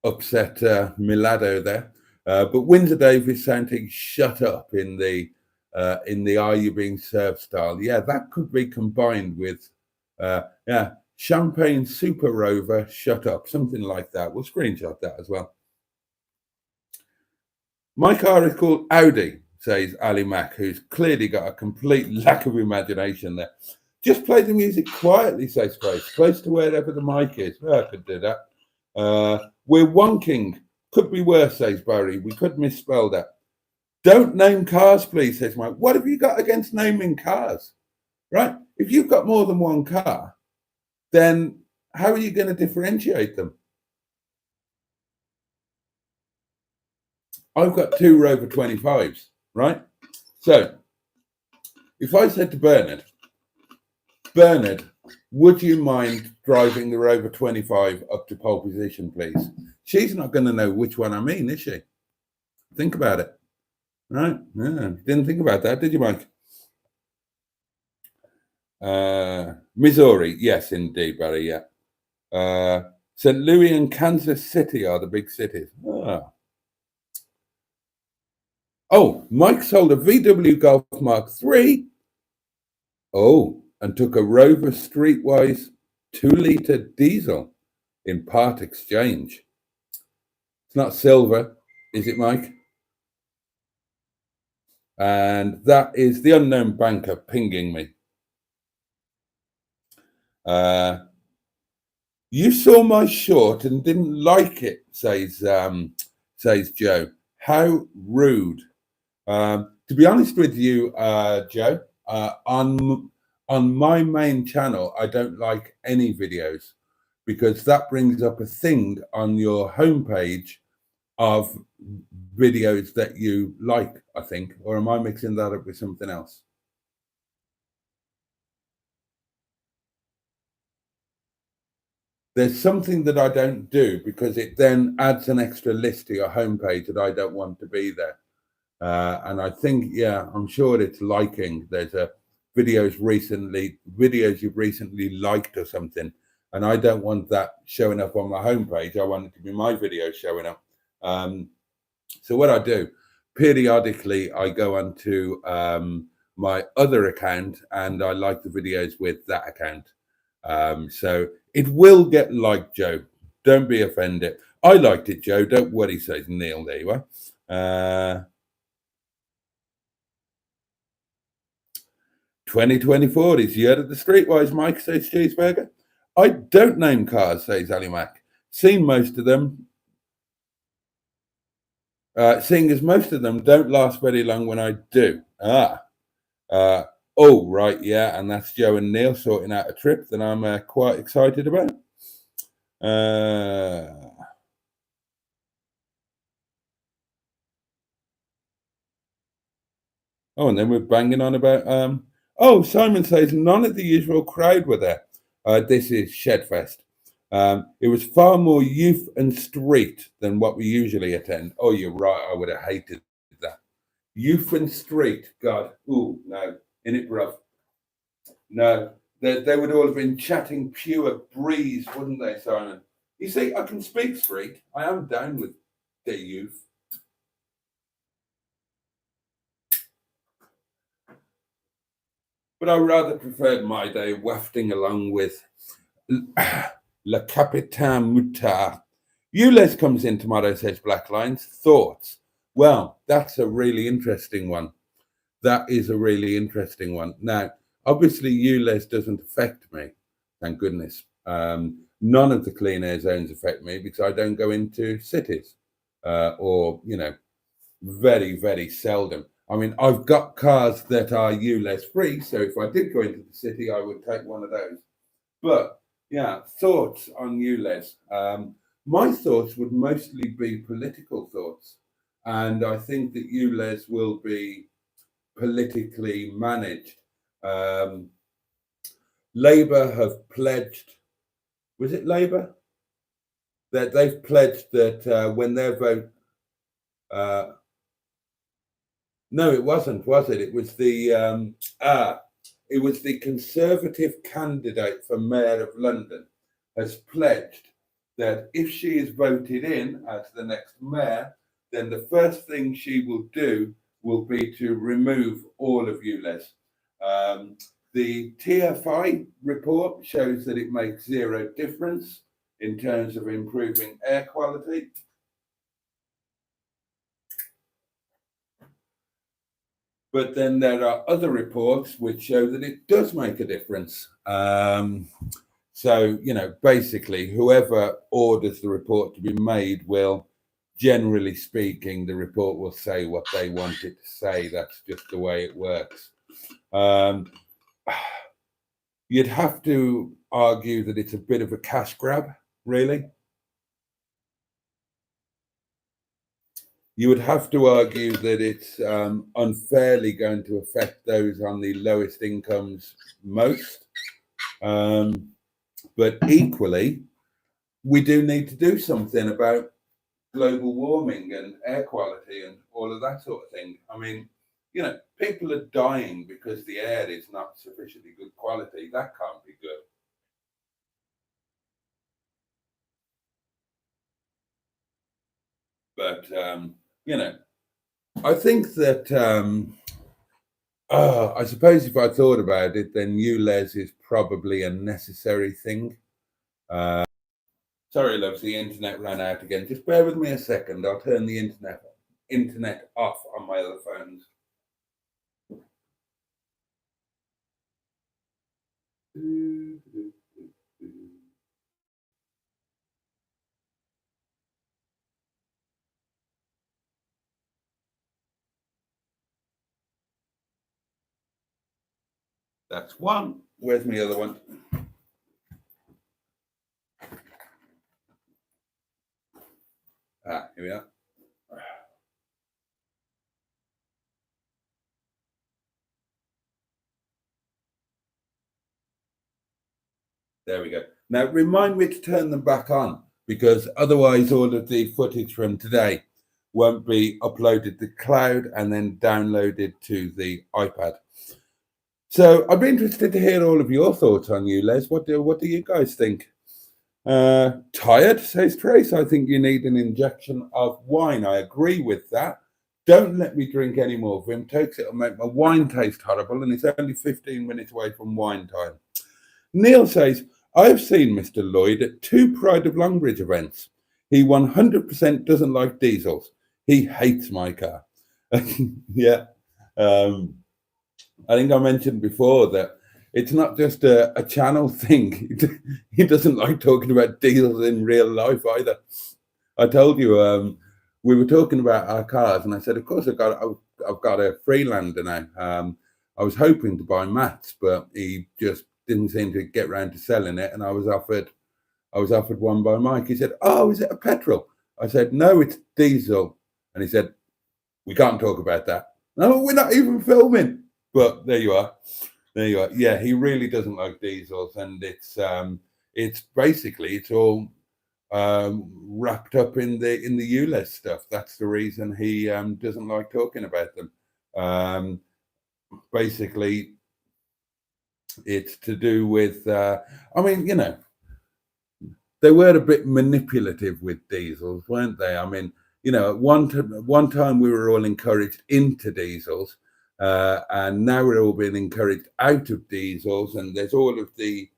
Speaker 1: upset Milado there. But Windsor Davis shouting, shut up in the Are You Being Served style. Yeah, that could be combined with, Champagne SuperRover, shut up, something like that. We'll screenshot that as well. My car is called Audi, says Ali Mack, who's clearly got a complete lack of imagination there. Just play the music quietly, says Grace, close to wherever the mic is. I could do that. We're wonking. Could be worse, says Barry. We could misspell that. Don't name cars, please, says Mike. What have you got against naming cars? Right? If you've got more than one car, then how are you going to differentiate them? I've got 2 Rover 25s, right? So if I said to Bernard, would you mind driving the Rover 25 up to pole position, please? She's not going to know which one I mean, is she? Think about it. Right? Yeah, didn't think about that, did you, Mike? Missouri, yes, indeed, Barry, yeah. St. Louis and Kansas City are the big cities. Oh, Mike sold a VW Golf Mark III. Oh, and took a Rover Streetwise 2-litre diesel in part exchange. It's not silver, is it, Mike? And that is the unknown banker pinging me. You saw my short and didn't like it, says Joe. How rude. To be honest with you, Joe, on my main channel, I don't like any videos because that brings up a thing on your homepage of videos that you like, I think. Or am I mixing that up with something else? There's something that I don't do because it then adds an extra list to your homepage that I don't want to be there. And I think, I'm sure it's liking. There's a videos you've recently liked or something. And I don't want that showing up on my homepage. I want it to be my video showing up. So what I do, periodically, I go onto my other account and I like the videos with that account. So it will get liked, Joe. Don't be offended. I liked it, Joe. Don't worry, says Neil. There you are. 2024 is year of the Streetwise, Mike, says Cheeseburger. I don't name cars, says Ali Mack. Seen most of them. Seeing as most of them don't last very long when I do. Oh, right, yeah, and that's Joe and Neil sorting out a trip that I'm quite excited about. And then we're banging on about... Simon says none of the usual crowd were there. This is Shedfest. It was far more youth and street than what we usually attend. Oh, you're right. I would have hated that. Youth and street. God. Ooh, no. In it rough. No. They would all have been chatting pure breeze, wouldn't they, Simon? You see, I can speak street. I am down with the youth. But I rather preferred my day wafting along with Le Capitaine Moutard. Ulez comes in tomorrow, says Black Lines. Thoughts? Well, that's a really interesting one. That is a really interesting one. Now, obviously, ULEZ doesn't affect me, thank goodness. None of the clean air zones affect me because I don't go into cities or, very, very seldom. I mean, I've got cars that are ULEZ free, so if I did go into the city, I would take one of those. But yeah, thoughts on ULEZ. My thoughts would mostly be political thoughts, and I think that ULEZ will be politically managed. Labour have pledged, was it Labour? That they've pledged that when their vote, no, it wasn't, was it? It was the Conservative candidate for Mayor of London has pledged that if she is voted in as the next mayor, then the first thing she will do will be to remove all of ULEZ. The TFI report shows that it makes zero difference in terms of improving air quality. But then there are other reports which show that it does make a difference. So, basically, whoever orders the report to be made will, generally speaking, the report will say what they want it to say. That's just the way it works. You'd have to argue that it's a bit of a cash grab, really. You would have to argue that it's unfairly going to affect those on the lowest incomes most. But equally, we do need to do something about global warming and air quality and all of that sort of thing. I mean, people are dying because the air is not sufficiently good quality. That can't be good. But, I think that, I suppose if I thought about it, then ULEZ is probably a necessary thing. Sorry, loves, the internet ran out again. Just bear with me a second. I'll turn the internet off on my other phones. That's one. Where's my other one? Here we are. There we go. Now, remind me to turn them back on, because otherwise all of the footage from today won't be uploaded to cloud and then downloaded to the iPad. So I'd be interested to hear all of your thoughts on ULEZ. What do you guys think? Tired, says Trace. I think you need an injection of wine. I agree with that. Don't let me drink any more Vimtokes. It'll make my wine taste horrible, and it's only 15 minutes away from wine time. Neil says, I've seen Mr. Lloyd at 2 Pride of Longbridge events. He 100% doesn't like diesels. He hates my car. Yeah. I think I mentioned before that it's not just a channel thing. He doesn't like talking about diesels in real life either. I told you, we were talking about our cars, and I said, of course, I've got a Fräulein now. I was hoping to buy Matt's, but he just didn't seem to get round to selling it, and I was offered one by Mike. He said, "Oh, is it a petrol?" I said, "No, it's diesel." And he said, "We can't talk about that." No, we're not even filming. But there you are. Yeah, he really doesn't like diesels, and it's basically it's all wrapped up in the ULEZ stuff. That's the reason he doesn't like talking about them. Basically, it's to do with I mean, they were a bit manipulative with diesels, weren't they? I mean, at one time we were all encouraged into diesels, and now we're all being encouraged out of diesels, and there's all of the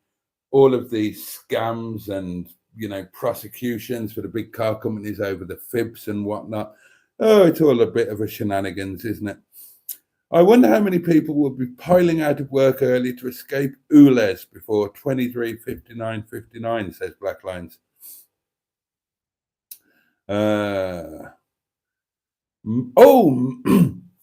Speaker 1: scams and prosecutions for the big car companies over the fibs and whatnot. Oh, it's all a bit of a shenanigans, isn't it? I wonder how many people will be piling out of work early to escape Ules before 23:59:59, says Black Lines.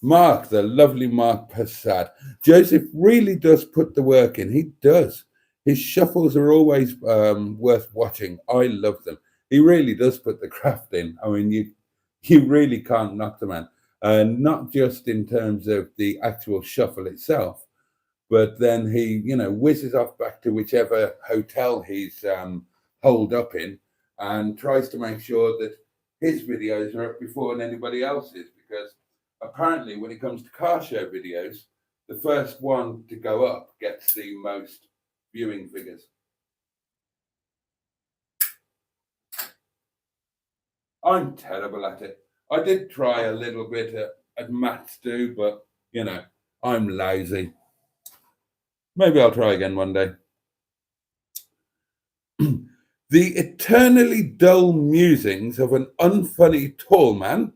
Speaker 1: Mark, the lovely Mark Passad. Joseph really does put the work in. He does. His shuffles are always worth watching. I love them. He really does put the craft in. I mean, you really can't knock the man. Not just in terms of the actual shuffle itself, but then he, whizzes off back to whichever hotel he's holed up in and tries to make sure that his videos are up before anybody else's, because apparently when it comes to car show videos, the first one to go up gets the most viewing figures. I'm terrible at it. I did try a little bit at maths too, but I'm lazy. Maybe I'll try again one day. The eternally dull musings of an unfunny tall man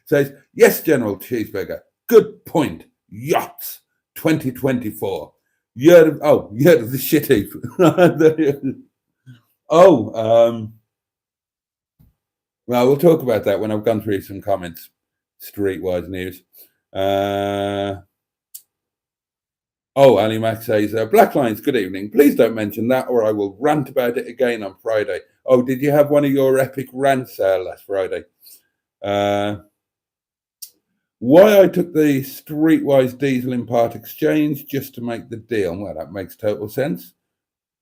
Speaker 1: says, yes, General Cheeseburger, good point. Yachts 2024. Year of the shit heap. Well, we'll talk about that when I've gone through some comments. Streetwise news. Ali Mac says, Black Lines, good evening. Please don't mention that or I will rant about it again on Friday. Oh, did you have one of your epic rants last Friday? Why I took the Streetwise diesel in part exchange just to make the deal. Well, that makes total sense.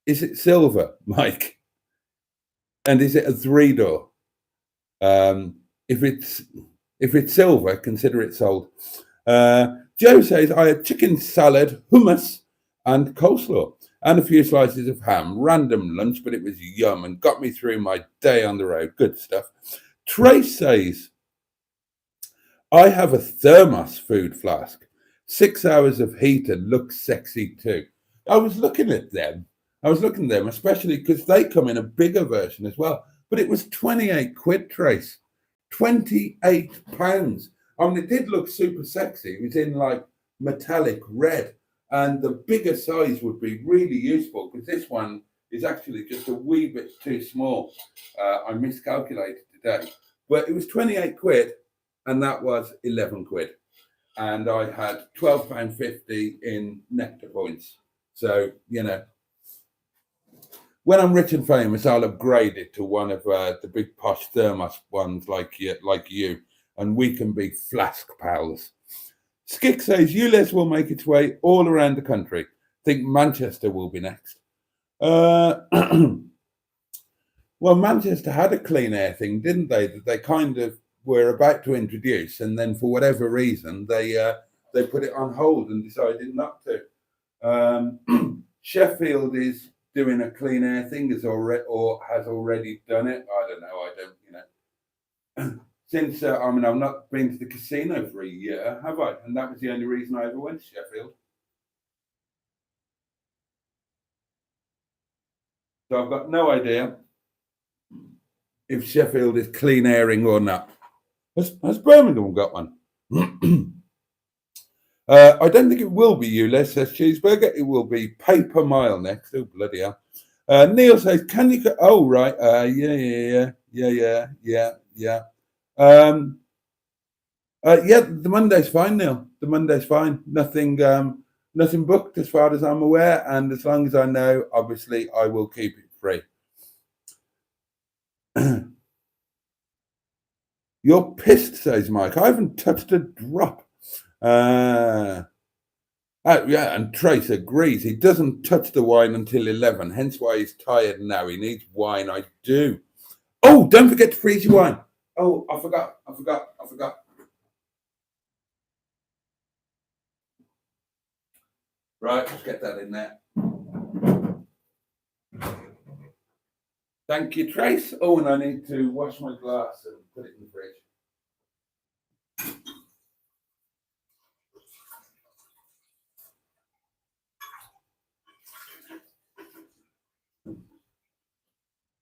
Speaker 1: Is it silver, Mike? And is it a 3-door? If it's silver, consider it sold. Joe says, I had chicken salad, hummus, and coleslaw, and a few slices of ham. Random lunch, but it was yum and got me through my day on the road. Good stuff. Trace says, I have a thermos food flask. 6 hours of heat and looks sexy too. I was looking at them, especially because they come in a bigger version as well. But it was 28 quid, Trace. £28. I mean, it did look super sexy. It was in like metallic red, and the bigger size would be really useful because this one is actually just a wee bit too small. I miscalculated today, but it was 28 quid, and that was 11 quid, and I had £12.50 in nectar points. So when I'm rich and famous, I'll upgrade it to one of the big posh thermos ones like you. And we can be flask pals. Skick says ULEZ will make its way all around the country. Think Manchester will be next. Well, Manchester had a clean air thing, didn't they? That they kind of were about to introduce, and then for whatever reason they put it on hold and decided not to. Sheffield is doing a clean air thing, has already done it. I don't know. Since, I've not been to the casino for a year, have I? And that was the only reason I ever went to Sheffield. So I've got no idea if Sheffield is clean airing or not. Has Birmingham got one? I don't think it will be ULEZ, says Cheeseburger. It will be Paper Mile next. Oh, bloody hell. Neil says, can you... Oh, right. Yeah. The Monday's fine, Neil. The Monday's fine. Nothing booked as far as I'm aware, and as long as I know, obviously, I will keep it free. You're pissed, says Mike. I haven't touched a drop. And Trace agrees. He doesn't touch the wine until 11, hence why he's tired now. He needs wine. I do. Oh, don't forget to freeze your wine. Oh, I forgot. Right, let's get that in there. Thank you, Trace. Oh, and I need to wash my glass and put it in the fridge.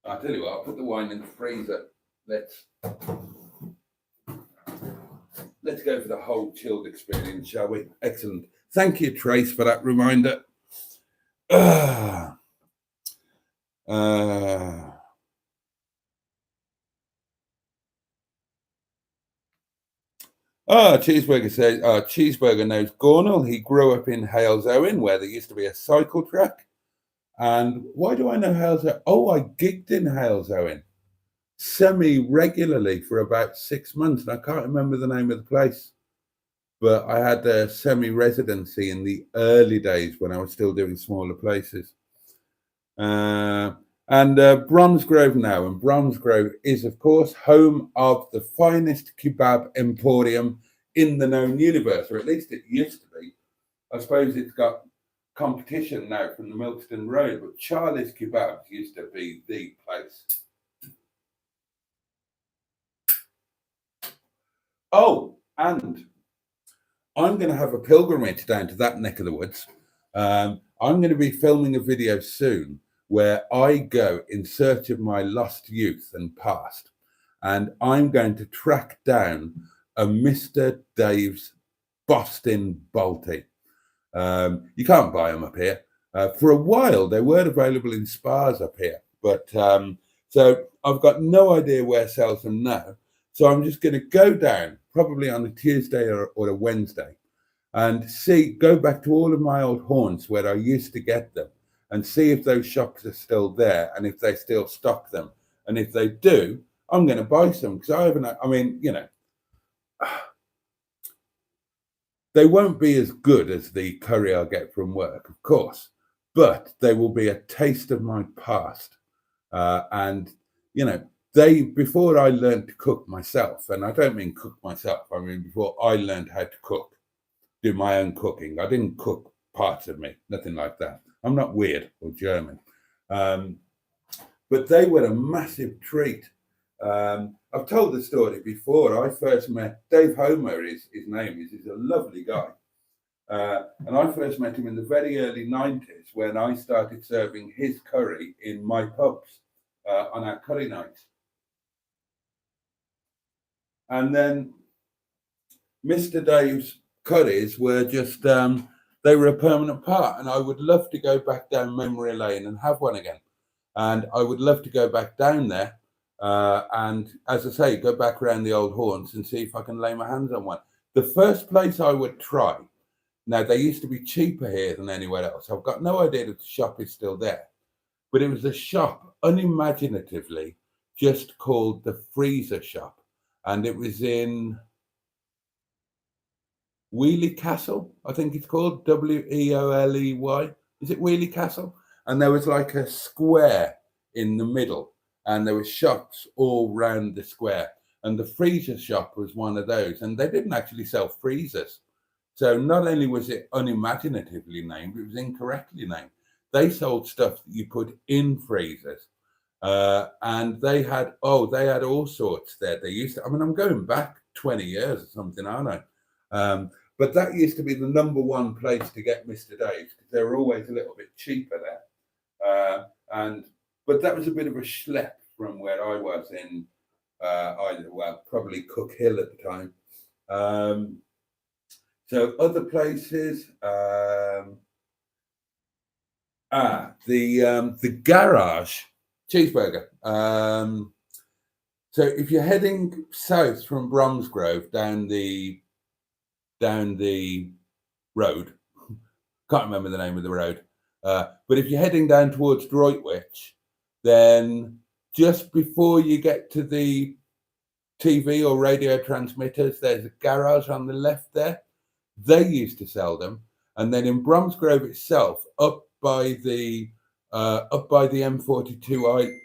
Speaker 1: I'll tell you what, I'll put the wine in the freezer. Let's let's go for the whole chilled experience, shall we? Excellent. Thank you, Trace, for that reminder. Cheeseburger says, Cheeseburger knows Gornal. He grew up in Hales Owen, where there used to be a cycle track. And why do I know Hales Owen? Oh, I gigged in Hales Owen semi-regularly for about 6 months. And I can't remember the name of the place. But I had a semi-residency in the early days when I was still doing smaller places. And Bromsgrove now. And Bromsgrove is, of course, home of the finest kebab emporium in the known universe, or at least it used to be. I suppose it's got competition now from the Milkston Road, but Charlie's Kebabs used to be the place. Oh, and I'm going to have a pilgrimage down to that neck of the woods. I'm going to be filming a video soon where I go in search of my lost youth and past. And I'm going to track down a Mr. Dave's Boston Boaty. You can't buy them up here. For a while, they weren't available in spas up here. But so I've got no idea where sells them now. So I'm just going to go down, probably on a Tuesday or a Wednesday, and go back to all of my old haunts where I used to get them and see if those shops are still there and if they still stock them. And if they do, I'm going to buy some because they won't be as good as the curry I get from work, of course, but they will be a taste of my past. Before I learned to cook myself, and I don't mean cook myself, I mean before I learned how to cook, do my own cooking. I didn't cook parts of me, nothing like that. I'm not weird or German. But they were a massive treat. I've told the story before. I first met Dave Homer, his name is. He's a lovely guy. And I first met him in the very early 90s when I started serving his curry in my pubs on our curry nights. And then Mr. Dave's curries were just, they were a permanent part. And I would love to go back down memory lane and have one again. And I would love to go back down there. And as I say, go back around the old haunts and see if I can lay my hands on one. The first place I would try, now they used to be cheaper here than anywhere else. I've got no idea that the shop is still there, but it was a shop unimaginatively just called the Freezer Shop. And it was in Wheely Castle, I think it's called, Weoley. Is it Wheely Castle? And there was like a square in the middle. And there were shops all round the square. And the freezer shop was one of those. And they didn't actually sell freezers. So not only was it unimaginatively named, it was incorrectly named. They sold stuff that you put in freezers. And they had all sorts there. They used to, I'm going back 20 years or something, aren't I? But that used to be the number one place to get Mr. Dave's because they were always a little bit cheaper there. But that was a bit of a schlep from where I was in, probably Cook Hill at the time. So other places, the garage cheeseburger. So if you're heading south from Bromsgrove down the road, can't remember the name of the road, but if you're heading down towards Droitwich, then just before you get to the TV or radio transmitters, there's a garage on the left there. They used to sell them. And then in Bromsgrove itself, up by the M42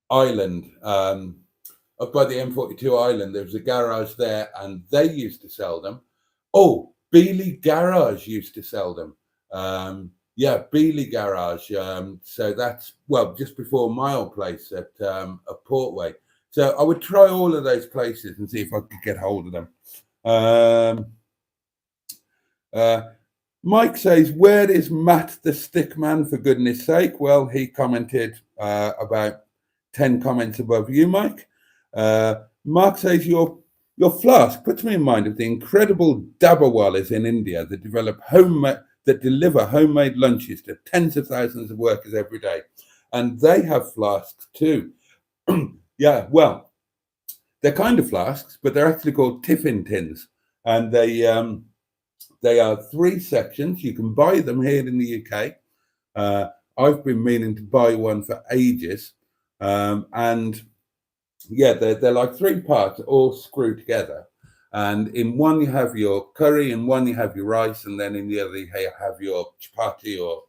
Speaker 1: island, up by the M42 island, there was a garage there and they used to sell them. Oh, Beeley Garage used to sell them. Beeley Garage. So that's, just before my old place at Portway. So I would try all of those places and see if I could get hold of them. Mike says, where is Matt the Stickman, for goodness sake? Well, he commented about 10 comments above you, Mike. Mark says your flask puts me in mind of the incredible dabberwallahs in India that deliver homemade lunches to tens of thousands of workers every day, and they have flasks too. Yeah, well, they're kind of flasks, but they're actually called tiffin tins, and they are 3 sections. You can buy them here in the UK. I've been meaning to buy one for ages, and yeah, they're like 3 parts all screwed together, and in one you have your curry, in one you have your rice, and then in the other you have your chapati or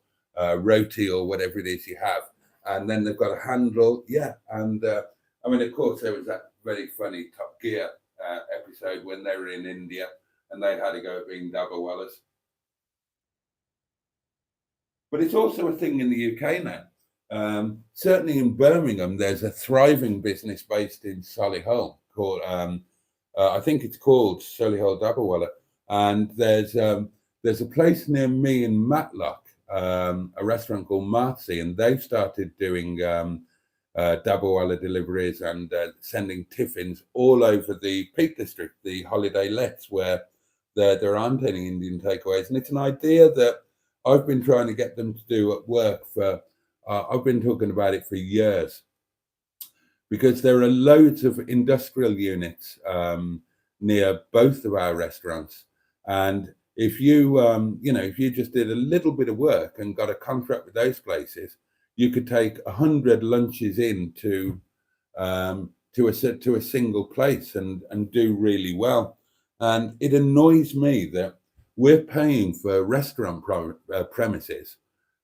Speaker 1: roti or whatever it is you have, and then they've got a handle. Yeah, and I mean, of course, there was that very funny Top Gear episode when they were in India and they had to go at being dabberwallahs. But it's also a thing in the UK now. Certainly in Birmingham, there's a thriving business based in Solihull called, I think it's called Solihull Dabberwallah. And there's a place near me in Matlock, a restaurant called Marcy, and they've started doing Dabberwallah deliveries and sending tiffins all over the Peak District, the holiday lets, where there aren't any Indian takeaways. And it's an idea that I've been trying to get them to do at work for, I've been talking about it for years, because there are loads of industrial units near both of our restaurants. And if you, if you just did a little bit of work and got a contract with those places, you could take 100 lunches in to a single place and do really well. And it annoys me that we're paying for restaurant premises,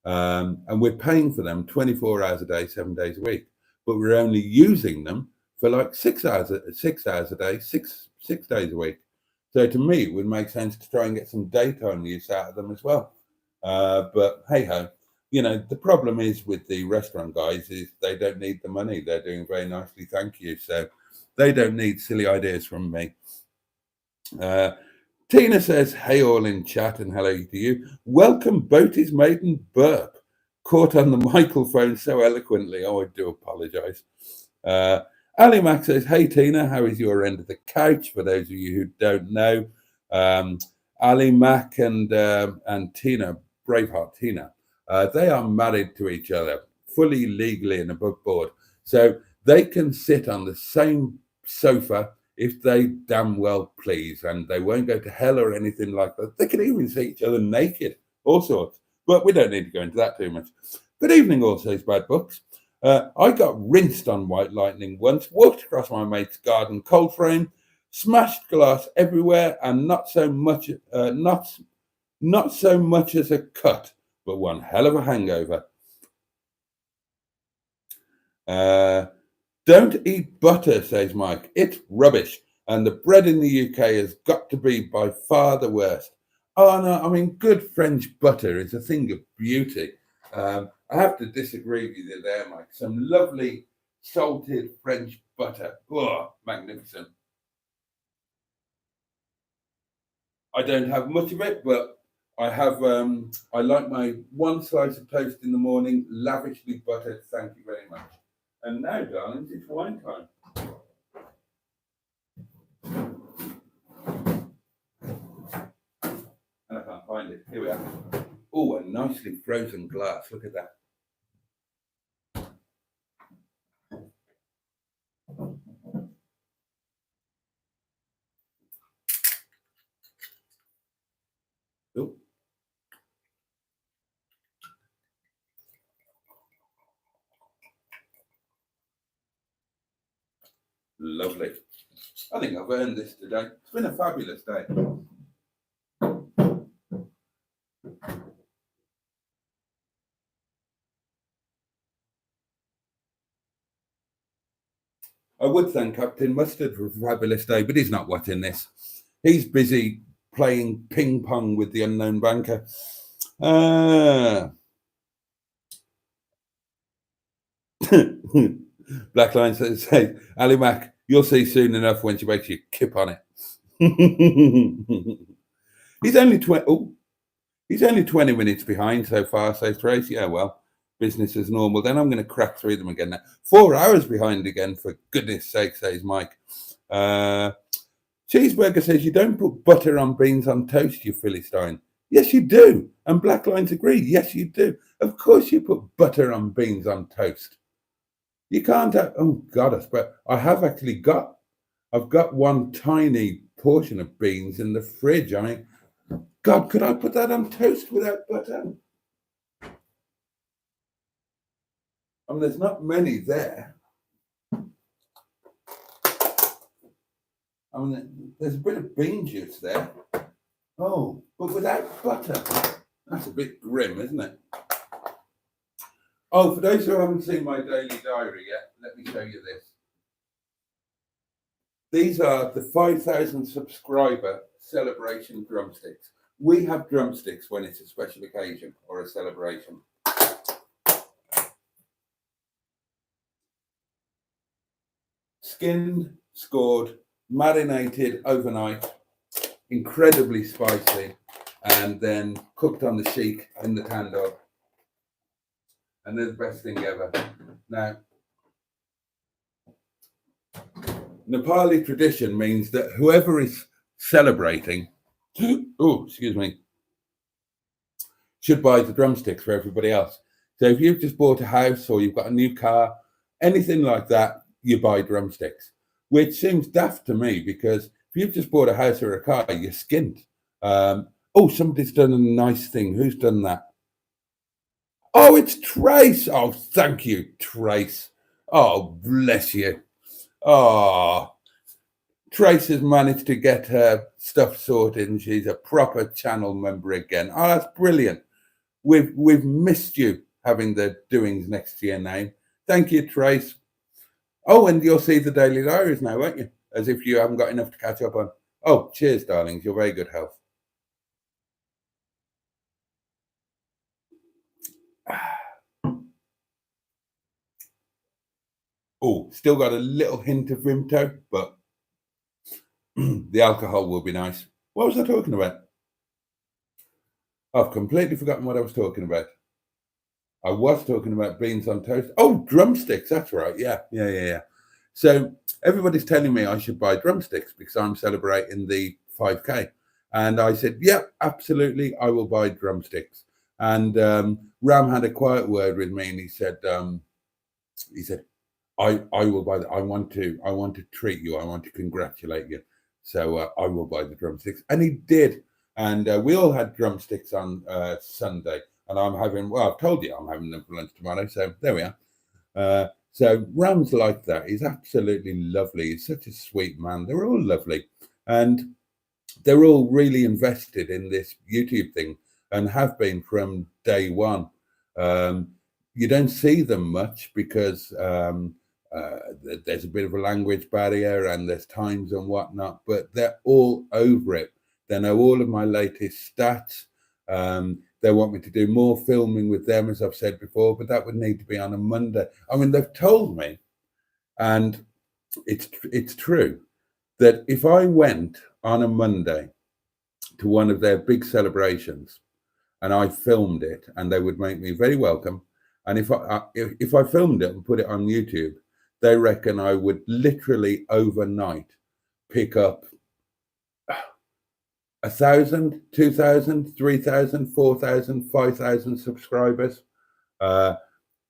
Speaker 1: and we're paying for them 24 hours a day, 7 days a week, but we're only using them for like 6 hours a day, six days a week. So to me, it would make sense to try and get some daytime use out of them as well. But hey ho, the problem is with the restaurant guys is they don't need the money. They're doing very nicely, thank you. So they don't need silly ideas from me. Tina says, hey all in chat, and hello to you. Welcome Boaty's maiden burp. Caught on the microphone so eloquently. Oh, I do apologise. Ali Mac says, hey Tina, how is your end of the couch? For those of you who don't know, Ali Mac and Tina, Braveheart Tina, they are married to each other, fully legally and above board. So they can sit on the same sofa if they damn well please, and they won't go to hell or anything like that. They can even see each other naked, all sorts. But we don't need to go into that too much. Good evening, all, says Bad Books. I got rinsed on White Lightning once, walked across my mate's garden cold frame, smashed glass everywhere, and not so much as a cut, but one hell of a hangover. Don't eat butter, says Mike. It's rubbish. And the bread in the UK has got to be by far the worst. Oh, no, I mean, good French butter is a thing of beauty. I have to disagree with you there, Mike. Some lovely salted French butter. Oh, magnificent. I don't have much of it, but I have, I like my one slice of toast in the morning, lavishly buttered. Thank you very much. And now, darlings, it's wine time. And I can't find it. Here we are. Oh, a nicely frozen glass. Look at that. Oh. Lovely. I think I've earned this today. It's been a fabulous day. I would thank Captain Mustard for a fabulous day, but he's not watching this. He's busy playing ping pong with the unknown banker. Black Line says, hey, Ali Mac, you'll see soon enough when she makes you kip on it. He's only 20 minutes behind so far, says Trace. Yeah, well, business as normal. Then I'm going to crack through them again now. 4 hours behind again, for goodness sake, says Mike. Cheeseburger says, you don't put butter on beans on toast, you Philistine. Yes, you do. And Black Lines agree. Yes, you do. Of course you put butter on beans on toast. You can't have, oh God, I've got one tiny portion of beans in the fridge. I mean, God, could I put that on toast without butter? I mean, there's not many there. I mean, there's a bit of bean juice there. Oh, but without butter. That's a bit grim, isn't it? Oh, for those who haven't seen my daily diary yet, let me show you this. These are the 5,000 subscriber celebration drumsticks. We have drumsticks when it's a special occasion or a celebration. Skinned, scored, marinated overnight, incredibly spicy, and then cooked on the sheik in the tandoor. And they're the best thing ever. Now, Nepali tradition means that whoever is celebrating, oh, excuse me, should buy the drumsticks for everybody else. So if you've just bought a house or you've got a new car, anything like that, you buy drumsticks, which seems daft to me because if you've just bought a house or a car, you're skinned. Oh, somebody's done a nice thing. Who's done that? Oh, it's Trace. Oh, thank you, Trace. Oh, bless you. Oh, Trace has managed to get her stuff sorted and she's a proper channel member again. Oh, that's brilliant. We've missed you having the doings next to your name. Thank you, Trace. Oh, and you'll see the daily diaries now, won't you? As if you haven't got enough to catch up on. Oh, cheers, darlings. You're very good health. Oh, still got a little hint of Vimto, but the alcohol will be nice. What was I talking about? I've completely forgotten what I was talking about. I was talking about beans on toast. Oh, drumsticks. That's right. Yeah. So everybody's telling me I should buy drumsticks because I'm celebrating the 5K. And I said, yeah, absolutely. I will buy drumsticks. And Ram had a quiet word with me and he said, I will buy that. I want to treat you. I want to congratulate you. So I will buy the drumsticks. And he did. And we all had drumsticks on Sunday. And I've told you I'm having them for lunch tomorrow. So there we are. So Ram's like that. He's absolutely lovely. He's such a sweet man. They're all lovely. And they're all really invested in this YouTube thing and have been from day one. You don't see them much because there's a bit of a language barrier and there's times and whatnot, but they're all over it. They know all of my latest stats. They want me to do more filming with them, as I've said before, but that would need to be on a Monday. I mean, they've told me, and it's true, that if I went on a Monday to one of their big celebrations and I filmed it, and they would make me very welcome, and if I filmed it and put it on YouTube, they reckon I would literally overnight pick up 1,000, 2,000, 3,000, 4,000, 5,000 subscribers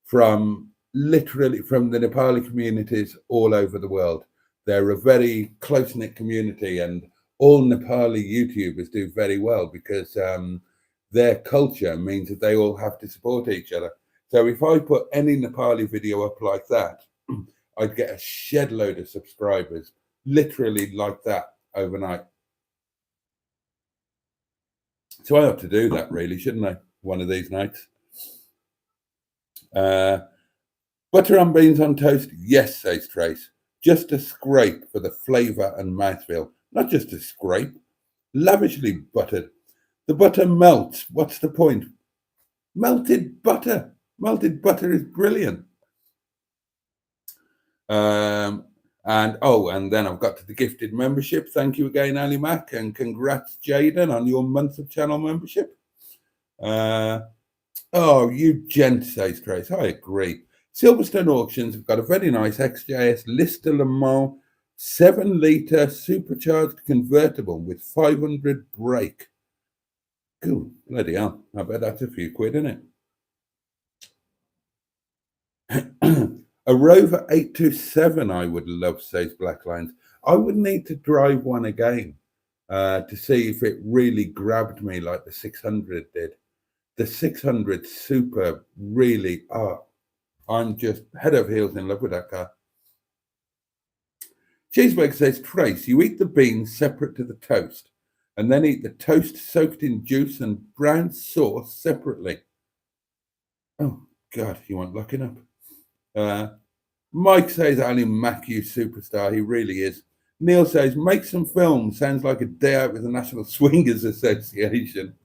Speaker 1: from the Nepali communities all over the world. They're a very close-knit community, and all Nepali YouTubers do very well because their culture means that they all have to support each other. So if I put any Nepali video up like that, I'd get a shed load of subscribers, literally like that overnight. So I ought to do that, really, shouldn't I? One of these nights. Butter on beans on toast? Yes, says Trace. Just a scrape for the flavour and mouthfeel. Not just a scrape. Lavishly buttered. The butter melts. What's the point? Melted butter. Melted butter is brilliant. And then I've got to the gifted membership. Thank you again, Ali Mac, and congrats, Jaden, on your month of channel membership. You gent, says Trace. I agree. Silverstone Auctions have got a very nice XJS Lister Le Mans 7-litre supercharged convertible with 500 brake. Cool, bloody hell. I bet that's a few quid, isn't it? A Rover 827 I would love, says Black Lines. I would need to drive one again to see if it really grabbed me like the 600 did. The 600 Super really are. I'm just head over heels in love with that car. Cheeseburger says, Trace, you eat the beans separate to the toast and then eat the toast soaked in juice and brown sauce separately. Oh, God, you want locking up. Mike says, Ali Mack, you superstar. He really is. Neil says, make some film. Sounds like a day out with the National Swingers Association.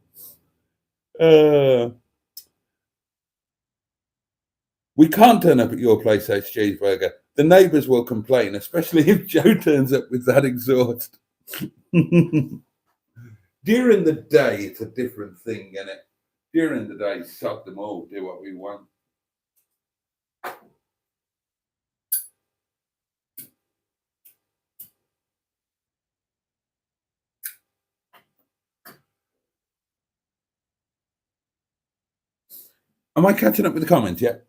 Speaker 1: We can't turn up at your place, says Cheeseburger. The neighbours will complain, especially if Joe turns up with that exhaust. During the day, it's a different thing, isn't it? During the day, sod them all, do what we want. Am I catching up with the comments yet?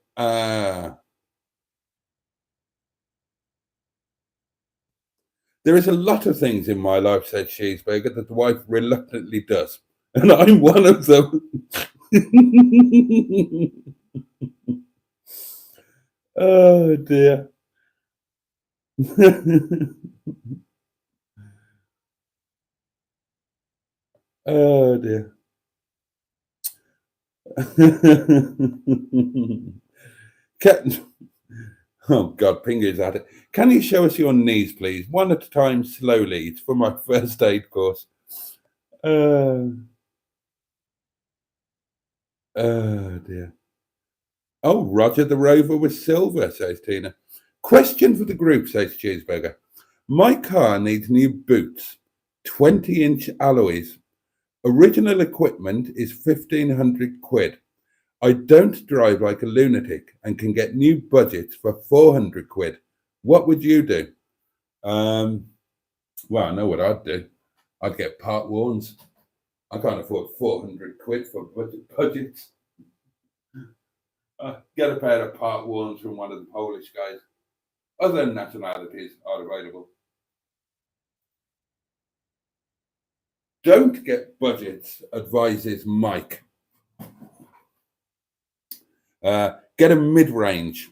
Speaker 1: There is a lot of things in my life, said Cheeseburger, that the wife reluctantly does. And I'm one of them. Oh, dear. Oh, dear. Oh, God, Pingu's at it. Can you show us your knees, please? One at a time, slowly. It's for my first aid course. Oh, dear. Oh, Roger the Rover was silver, says Tina. Question for the group, says Cheeseburger. My car needs new boots, 20-inch alloys. Original equipment is 1,500 quid. I don't drive like a lunatic and can get new budgets for 400 quid. What would you do? Well, I know what I'd do. I'd get part warns. I can't afford 400 quid for budgets. Get a pair of part warns from one of the Polish guys. Other nationalities are available. Don't get budgets, advises Mike. Get a mid-range.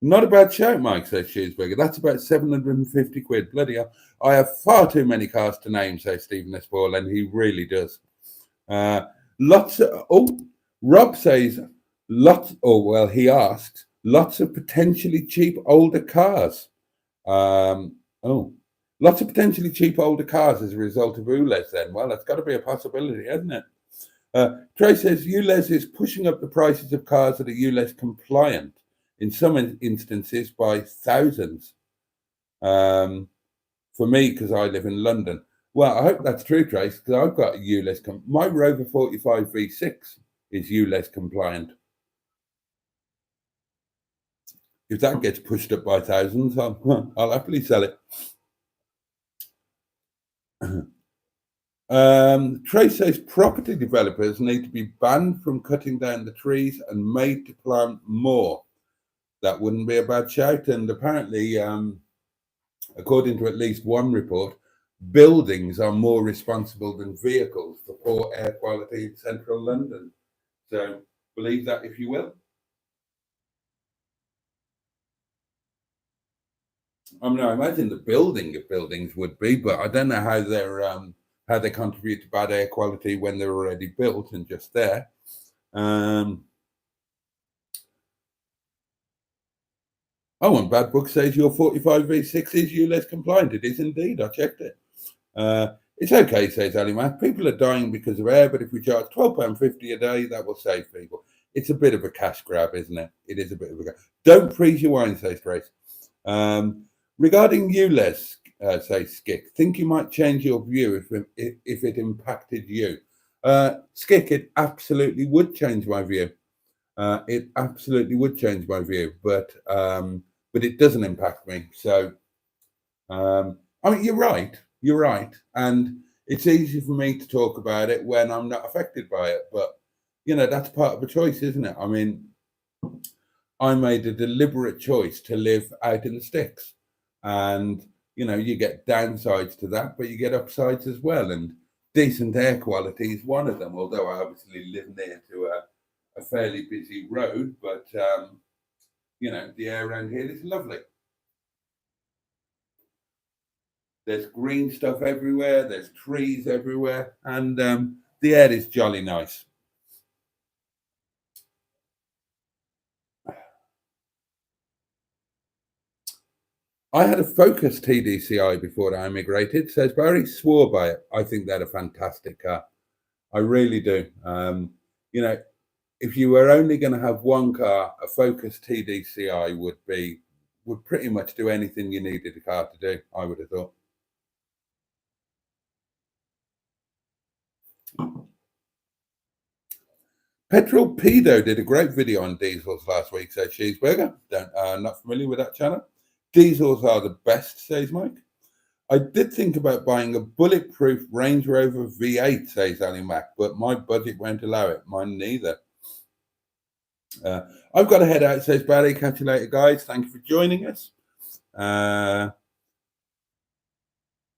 Speaker 1: Not a bad shout, Mike, says Cheeseburger. That's about 750 quid. Bloody hell. I have far too many cars to name, says Stephen S. Paul, and he really does. Rob says, he asks, lots of potentially cheap older cars. Lots of potentially cheap older cars as a result of ULEZ then. Well, that's got to be a possibility, hasn't it? Trey says ULEZ is pushing up the prices of cars that are ULEZ compliant, in some instances by thousands. For me, because I live in London. Well, I hope that's true, Trace, because I've got a ULEZ. My Rover 45 V6 is ULEZ compliant. If that gets pushed up by thousands, I'll happily sell it. Trace says property developers need to be banned from cutting down the trees and made to plant more. That wouldn't be a bad shout. And apparently, according to at least one report, buildings are more responsible than vehicles for poor air quality in central London. So believe that if you will. I mean, I imagine the building of buildings would be, but I don't know how they contribute to bad air quality when they're already built and just there. And Bad Book says your 45 V6 is ULEZ compliant. It is indeed. I checked it. It's okay, says Ali Matt. People are dying because of air, but if we charge £12.50 a day, that will save people. It's a bit of a cash grab, isn't it? It is a bit of a grab. Don't freeze your wine, says Trace. Regarding ULEZ, says Skick, think you might change your view if it impacted you. Skick, it absolutely would change my view. It absolutely would change my view. But but it doesn't impact me. So, I mean, you're right. And it's easy for me to talk about it when I'm not affected by it. But, that's part of the choice, isn't it? I mean, I made a deliberate choice to live out in the sticks. And, you get downsides to that, but you get upsides as well. And decent air quality is one of them, although I obviously live near to a fairly busy road. But, the air around here is lovely. There's green stuff everywhere. There's trees everywhere. And the air is jolly nice. I had a Focus TDCi before I immigrated. Says Barry, swore by it. I think they're a fantastic car. I really do. If you were only going to have one car, a Focus TDCi would pretty much do anything you needed a car to do, I would have thought. Petrol Pedo did a great video on diesels last week, says Cheeseburger. Not familiar with that channel. Diesels are the best, says Mike. I did think about buying a bulletproof Range Rover V8, says Ali Mac, but my budget won't allow it. Mine neither. I've got to head out, says Barry. Catch you later, guys. Thank you for joining us. And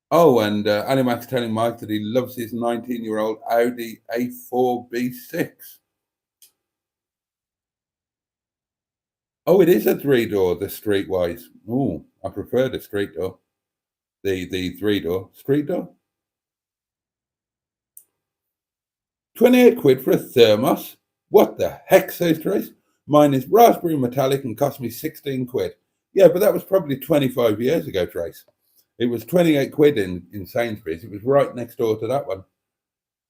Speaker 1: Ali Mac's telling Mike that he loves his 19-year-old Audi A4 B6. Oh, it is a 3-door, the Streetwise. Oh, I prefer the street door. The 3-door. Street door? 28 quid for a thermos? What the heck, says Trace? Mine is raspberry metallic and cost me 16 quid. Yeah, but that was probably 25 years ago, Trace. It was 28 quid in Sainsbury's. It was right next door to that one.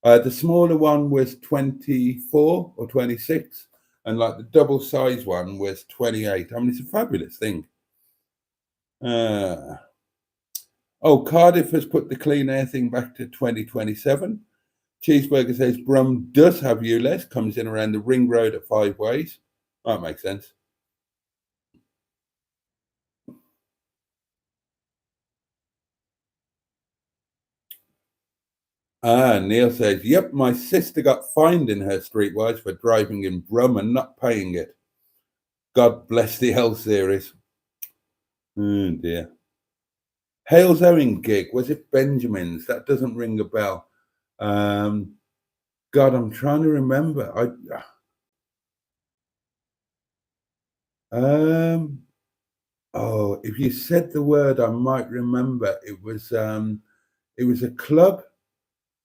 Speaker 1: The smaller one was 24 or 26. And like the double size one was 28. I mean, it's a fabulous thing. Cardiff has put the clean air thing back to 2027. Cheeseburger says Brum does have ULEZ, comes in around the ring road at 5 ways. That makes sense. Neil says, yep, my sister got fined in her Streetwise for driving in Brum and not paying it. God bless the L series. Oh dear. Hales Owing gig, was it Benjamin's? That doesn't ring a bell. God, I'm trying to remember. If you said the word, I might remember. It was a club.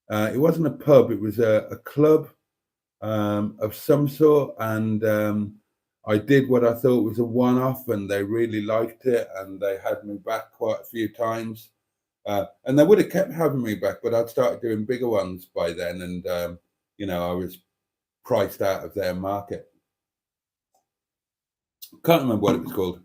Speaker 1: It wasn't a pub. It was a club of some sort, and I did what I thought was a one-off, and they really liked it, and they had me back quite a few times. And they would have kept having me back, but I'd started doing bigger ones by then, and I was priced out of their market. Can't remember what it was called.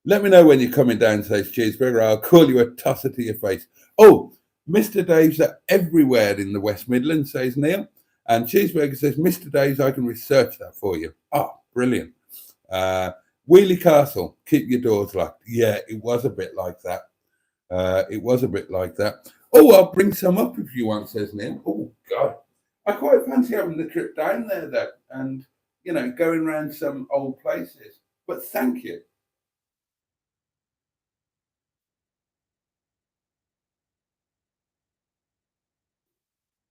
Speaker 1: Let me know when you're coming down, says Cheeseburger. I'll call you a tosser to your face. Oh, Mr. Dave's are everywhere in the West Midlands, says Neil. And Cheeseburger says, Mr. Dave's, I can research that for you. Oh, brilliant. Wheelie Castle, keep your doors locked. Yeah, it was a bit like that. Oh, I'll bring some up if you want, says Neil. Oh, God. I quite fancy having the trip down there, though, and, going around some old places. But thank you.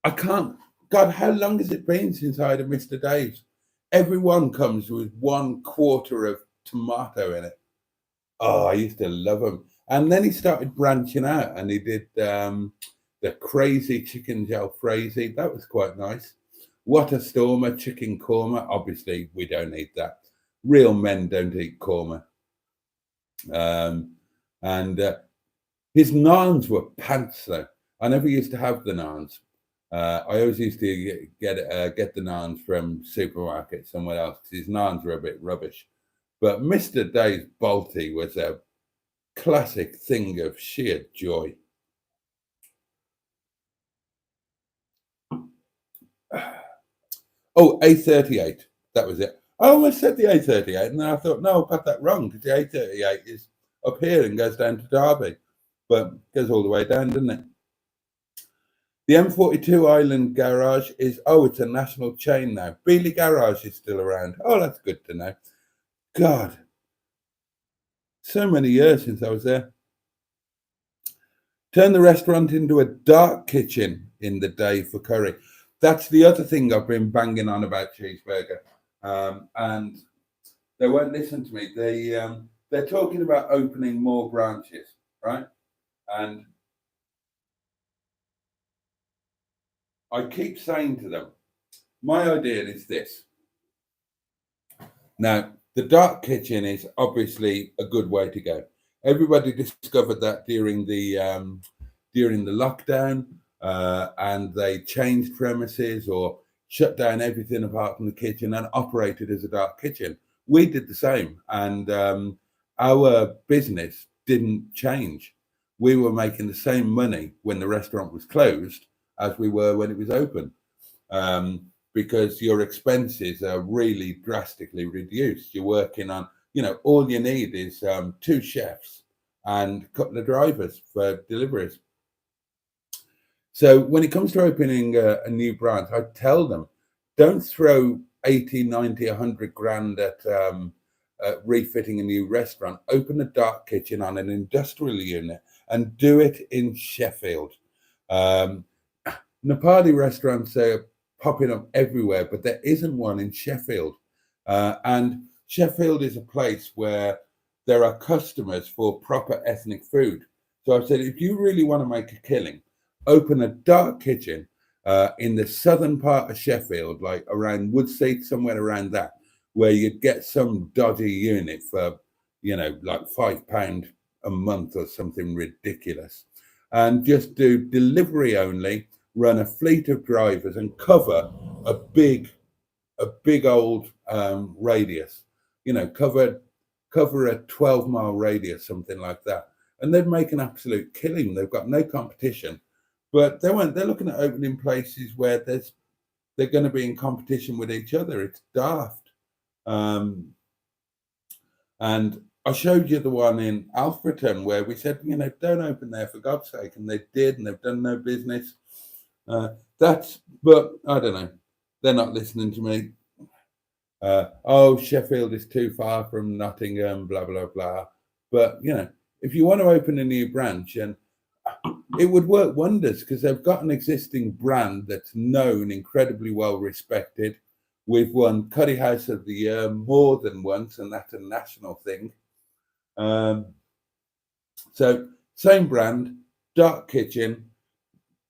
Speaker 1: I can't. God, how long has it been since I had a Mr. Dave's? Everyone comes with 1/4 of tomato in it. Oh, I used to love him. And then he started branching out, and he did the crazy chicken jalfrezi. That was quite nice. What a stormer, chicken korma. Obviously, we don't eat that. Real men don't eat korma. His naans were pants, though. I never used to have the naans. I always used to get the naans from supermarket somewhere else because his naans were a bit rubbish. But Mr. Dave's Boaty was a classic thing of sheer joy. Oh, A38. That was it. I almost said the A38, and then I thought, no, I've got that wrong, because the A38 is up here and goes down to Derby, but goes all the way down, doesn't it? The M42 Island Garage is, it's a national chain now. Beeley Garage is still around. Oh, that's good to know. God, so many years since I was there. Turn the restaurant into a dark kitchen in the day for curry. That's the other thing I've been banging on about Cheeseburger. And they won't listen to me. They're talking about opening more branches, right? And I keep saying to them, my idea is this. Now, the dark kitchen is obviously a good way to go. Everybody discovered that during the lockdown, and they changed premises or shut down everything apart from the kitchen and operated as a dark kitchen. We did the same, and our business didn't change. We were making the same money when the restaurant was closed as we were when it was open, because your expenses are really drastically reduced. You're working on, all you need is 2 chefs and a couple of drivers for deliveries. So when it comes to opening a new branch, I tell them, don't throw 80, 90, 100 grand at refitting a new restaurant. Open a dark kitchen on an industrial unit and do it in Sheffield. Nepali restaurants are popping up everywhere, but there isn't one in Sheffield. And Sheffield is a place where there are customers for proper ethnic food. So I said, if you really want to make a killing, open a dark kitchen in the southern part of Sheffield, like around Woodseat, somewhere around that, where you'd get some dodgy unit for, like £5 a month or something ridiculous. And just do delivery only, run a fleet of drivers and cover a big old radius, cover a 12-mile radius, something like that. And they'd make an absolute killing. They've got no competition. But they're looking at opening places where they're going to be in competition with each other. It's daft. And I showed you the one in Alfreton where we said, don't open there for God's sake. And they did, and they've done no business. But I don't know. They're not listening to me. Sheffield is too far from Nottingham, blah, blah, blah. But, if you want to open a new branch, and it would work wonders because they've got an existing brand that's known, incredibly well respected. We've won Curry House of the Year more than once, and that's a national thing. So same brand, dark kitchen,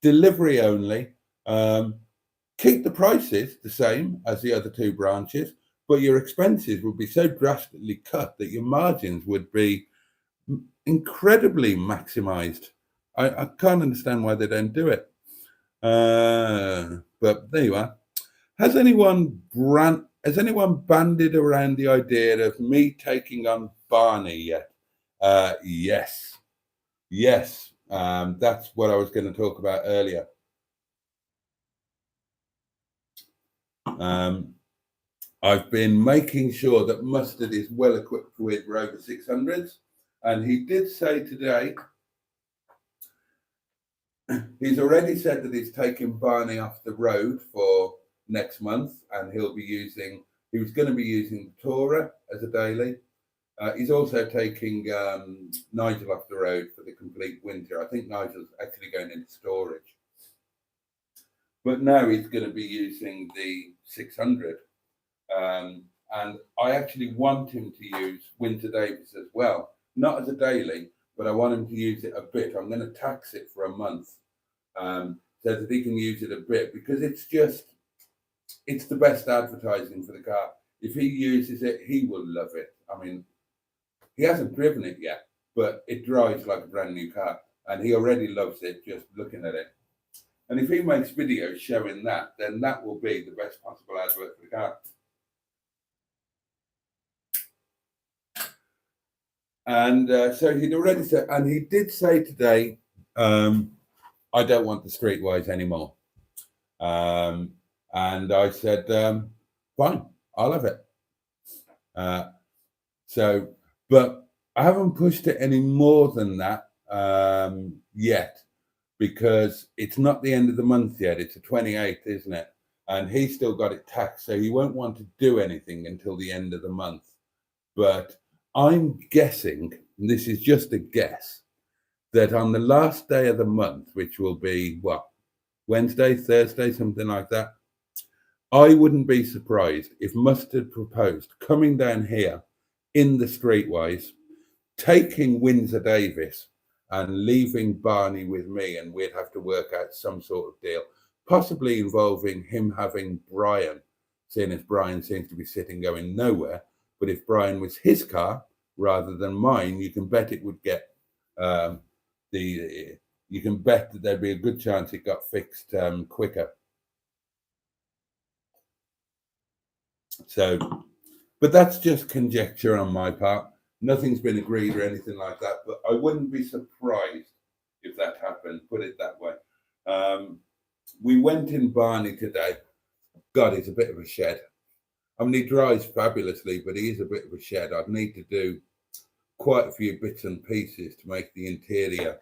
Speaker 1: delivery only. Keep the prices the same as the other 2 branches, but your expenses would be so drastically cut that your margins would be incredibly maximized. I can't understand why they don't do it. But there you are. Has anyone banded around the idea of me taking on Barney yet? Yes. That's what I was going to talk about earlier. I've been making sure that Mustard is well equipped with Rover 600s, and he did say today, he's already said that he's taking Barney off the road for next month, and he was going to be using the Tourer as a daily. He's also taking Nigel off the road for the complete winter. I think Nigel's actually going into storage. But now he's going to be using the 600. And I actually want him to use Winter Davis as well. Not as a daily, but I want him to use it a bit. I'm going to tax it for a month so that he can use it a bit, because it's the best advertising for the car. If he uses it, he will love it. I mean, he hasn't driven it yet, but it drives like a brand new car, and he already loves it just looking at it. And if he makes videos showing that, then that will be the best possible advert for the car. And so he'd already said, and he did say today, I don't want the Streetwise anymore. And I said, fine, I'll have it. So, but I haven't pushed it any more than that yet, because it's not the end of the month yet. It's the 28th, isn't it? And he's still got it taxed, so he won't want to do anything until the end of the month. But I'm guessing, and this is just a guess, that on the last day of the month, which will be, what, Wednesday, Thursday, something like that, I wouldn't be surprised if Mustard proposed coming down here in the streetwise, taking Windsor Davis and leaving Barney with me, and we'd have to work out some sort of deal, possibly involving him having Brian, seeing as Brian seems to be sitting going nowhere. But if Brian was his car rather than mine, you can bet it would get you can bet that there'd be a good chance it got fixed quicker. So, but that's just conjecture on my part. Nothing's been agreed or anything like that, but I wouldn't be surprised if that happened, put it that way. We went in Barney today. God, he's a bit of a shed. I mean, he drives fabulously, but he is a bit of a shed. I'd need to do quite a few bits and pieces to make the interior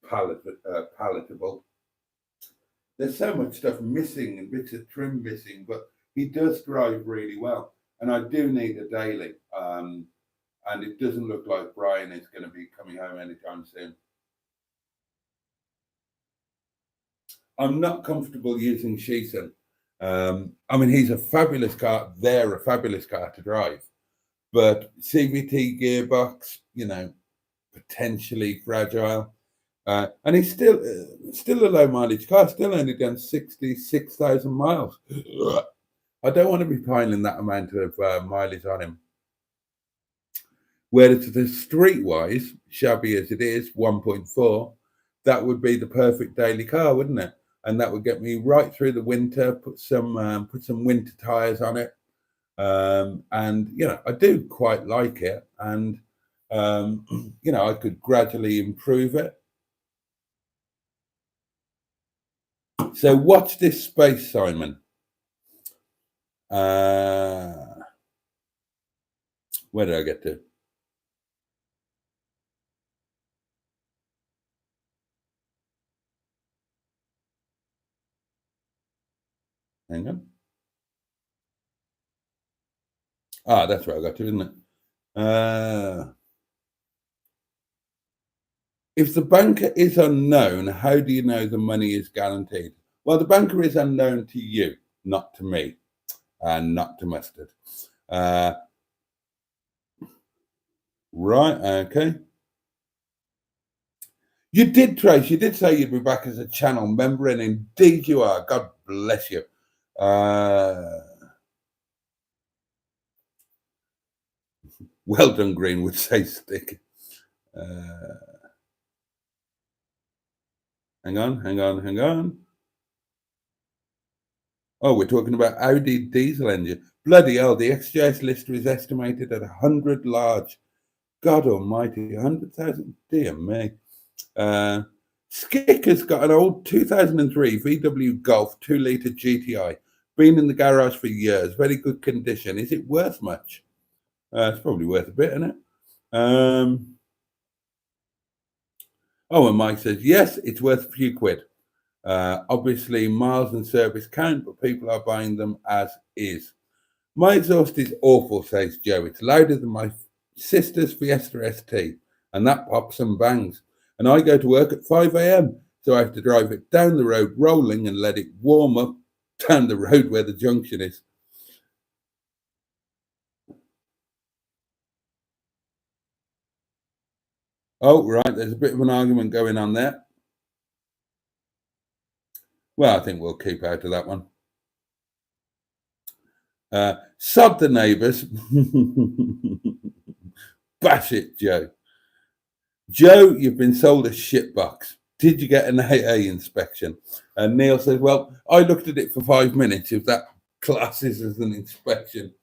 Speaker 1: palatable. There's so much stuff missing and bits of trim missing, but he does drive really well. And I do need a daily. And it doesn't look like Brian is going to be coming home anytime soon. I'm not comfortable using Shison. I mean, he's a fabulous car. They're a fabulous car to drive. But CVT gearbox, you know, potentially fragile. And he's still a low mileage car, still only done 66,000 miles. I don't want to be piling that amount of mileage on him. Whereas the streetwise, shabby as it is, 1.4, that would be the perfect daily car, wouldn't it? And that would get me right through the winter, put some winter tires on it. And, you know, I do quite like it. And, you know, I could gradually improve it. So watch this space, Simon. Where did I get to? Hang on. That's where I got to, isn't it? If the banker is unknown, how do you know the money is guaranteed? Well, the banker is unknown to you, not to me, and not to Mustard. Right, okay. You did, Trace. You did say you'd be back as a channel member, and indeed you are. God bless you. Well done, Greenwood, say Stick. Hang on. Oh, we're talking about Audi diesel engine. Bloody hell, the XJS lister is estimated at 100 large. God almighty, 100,000, dear me. Skicker's got an old 2003 VW Golf 2-litre GTI. Been in the garage for years, very good condition. Is it worth much? It's probably worth a bit, isn't it? Oh, and Mike says, yes, it's worth a few quid. Obviously, miles and service count, but people are buying them as is. My exhaust is awful, says Joe. It's louder than my sister's Fiesta ST, and that pops and bangs. And I go to work at 5 a.m, so I have to drive it down the road rolling and let it warm up down the road where the junction is. Oh, right, there's a bit of an argument going on there. Well, I think we'll keep out of that one. Sod the neighbours. Bash it, Joe. Joe, you've been sold a shitbox. Did you get an AA inspection? And Neil says, well, I looked at it for 5 minutes, if that classes as an inspection.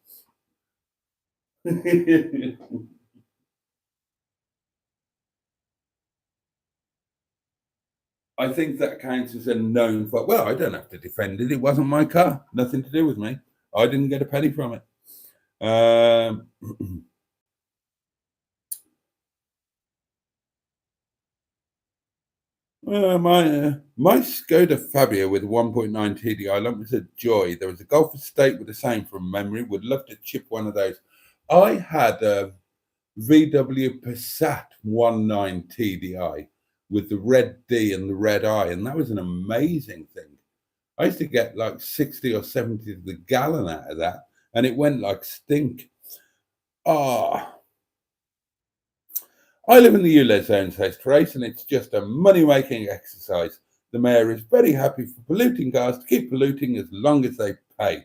Speaker 1: I think that counts as a known fault. Well, I don't have to defend it. It wasn't my car. Nothing to do with me. I didn't get a penny from it. Um, my Skoda Fabia with 1.9 TDI lump was a joy. There was a Golf Estate with the same from memory. Would love to chip one of those. I had a VW Passat 1.9 TDI with the red D and the red I, and that was an amazing thing. I used to get like 60 or 70 to the gallon out of that, and it went like stink. I live in the ULEZ zone, says Trace, and it's just a money-making exercise. The mayor is very happy for polluting cars to keep polluting as long as they pay.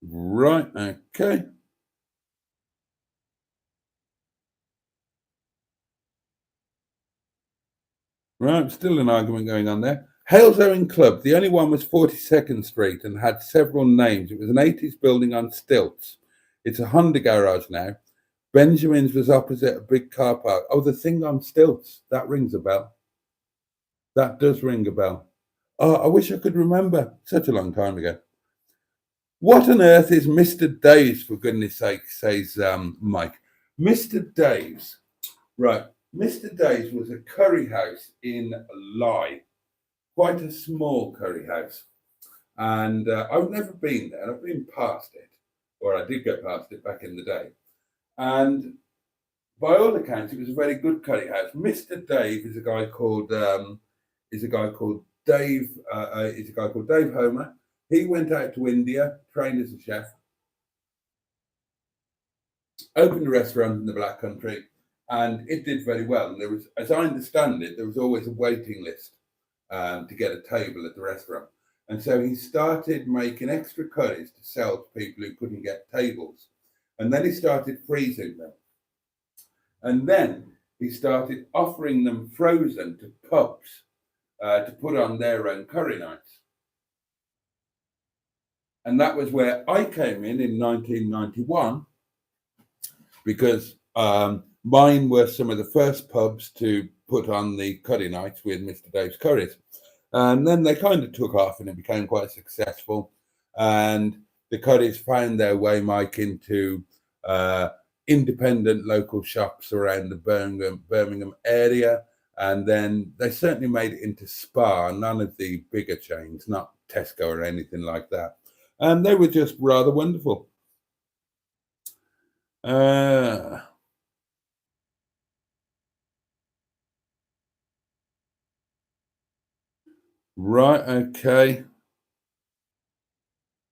Speaker 1: Right, okay. Right, still an argument going on there. Hales Owen Club, the only one was 42nd Street and had several names. It was an 80s building on stilts. It's a Honda garage now. Benjamin's was opposite a big car park. Oh, the thing on stilts. That rings a bell. That does ring a bell. Oh, I wish I could remember. Such a long time ago. What on earth is Mr. Dave's, for goodness sake, says Mike. Mr. Dave's. Right. Mr. Dave's was a curry house in Lye. Quite a small curry house. And I've never been there. I've been past it. Or I did go past it back in the day. And by all accounts, it was a very good curry house. Mr. Dave is a guy called Dave. Is a guy called Dave Homer. He went out to India, trained as a chef, opened a restaurant in the Black Country, and it did very well. And there was, as I understand it, there was always a waiting list to get a table at the restaurant. And so he started making extra curries to sell to people who couldn't get tables. And then he started freezing them. And then he started offering them frozen to pubs to put on their own curry nights. And that was where I came in 1991, because mine were some of the first pubs to put on the curry nights with Mr. Dave's Curries. And then they kind of took off and it became quite successful. And the curries found their way, Mike, into independent local shops around the Birmingham area. And then they certainly made it into Spar, none of the bigger chains, not Tesco or anything like that. And they were just rather wonderful. Right, okay.